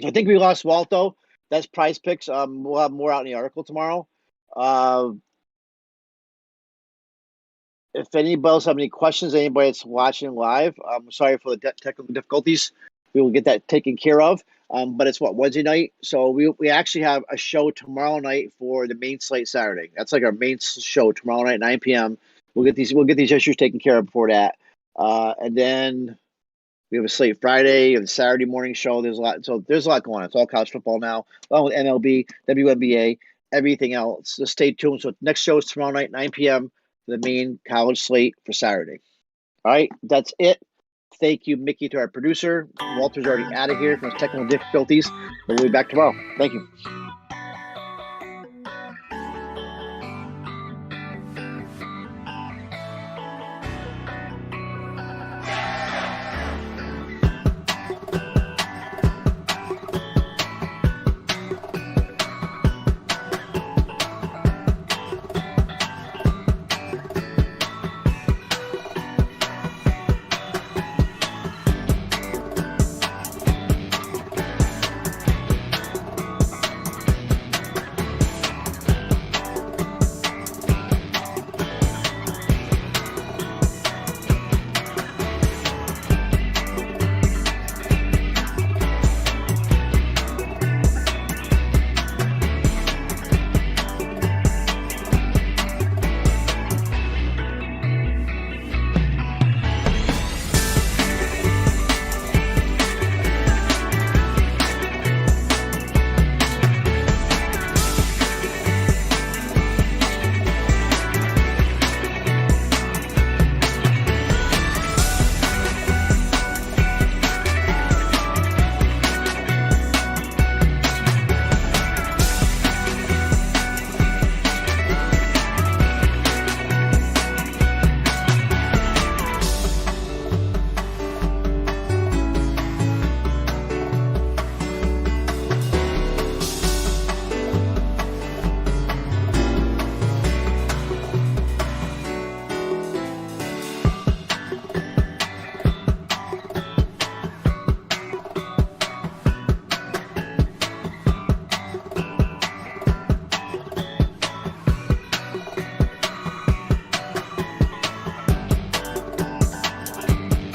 So I think we lost Walt though. That's Prize Picks. We'll have more out in the article tomorrow. If anybody else have any questions, anybody that's watching live, I'm sorry for the technical difficulties. We will get that taken care of. But it's Wednesday night, so we actually have a show tomorrow night for the main slate Saturday. That's like our main show tomorrow night, 9 p.m. We'll get these issues taken care of before that, and then we have a slate Friday and Saturday morning show. There's a lot going on. It's all college football now, along with MLB, WNBA, everything else. So stay tuned. So next show is tomorrow night, 9 p.m. for the main college slate for Saturday. All right, that's it. Thank you, Mickey, to our producer. Walter's already out of here from his technical difficulties. We'll be back tomorrow. Thank you.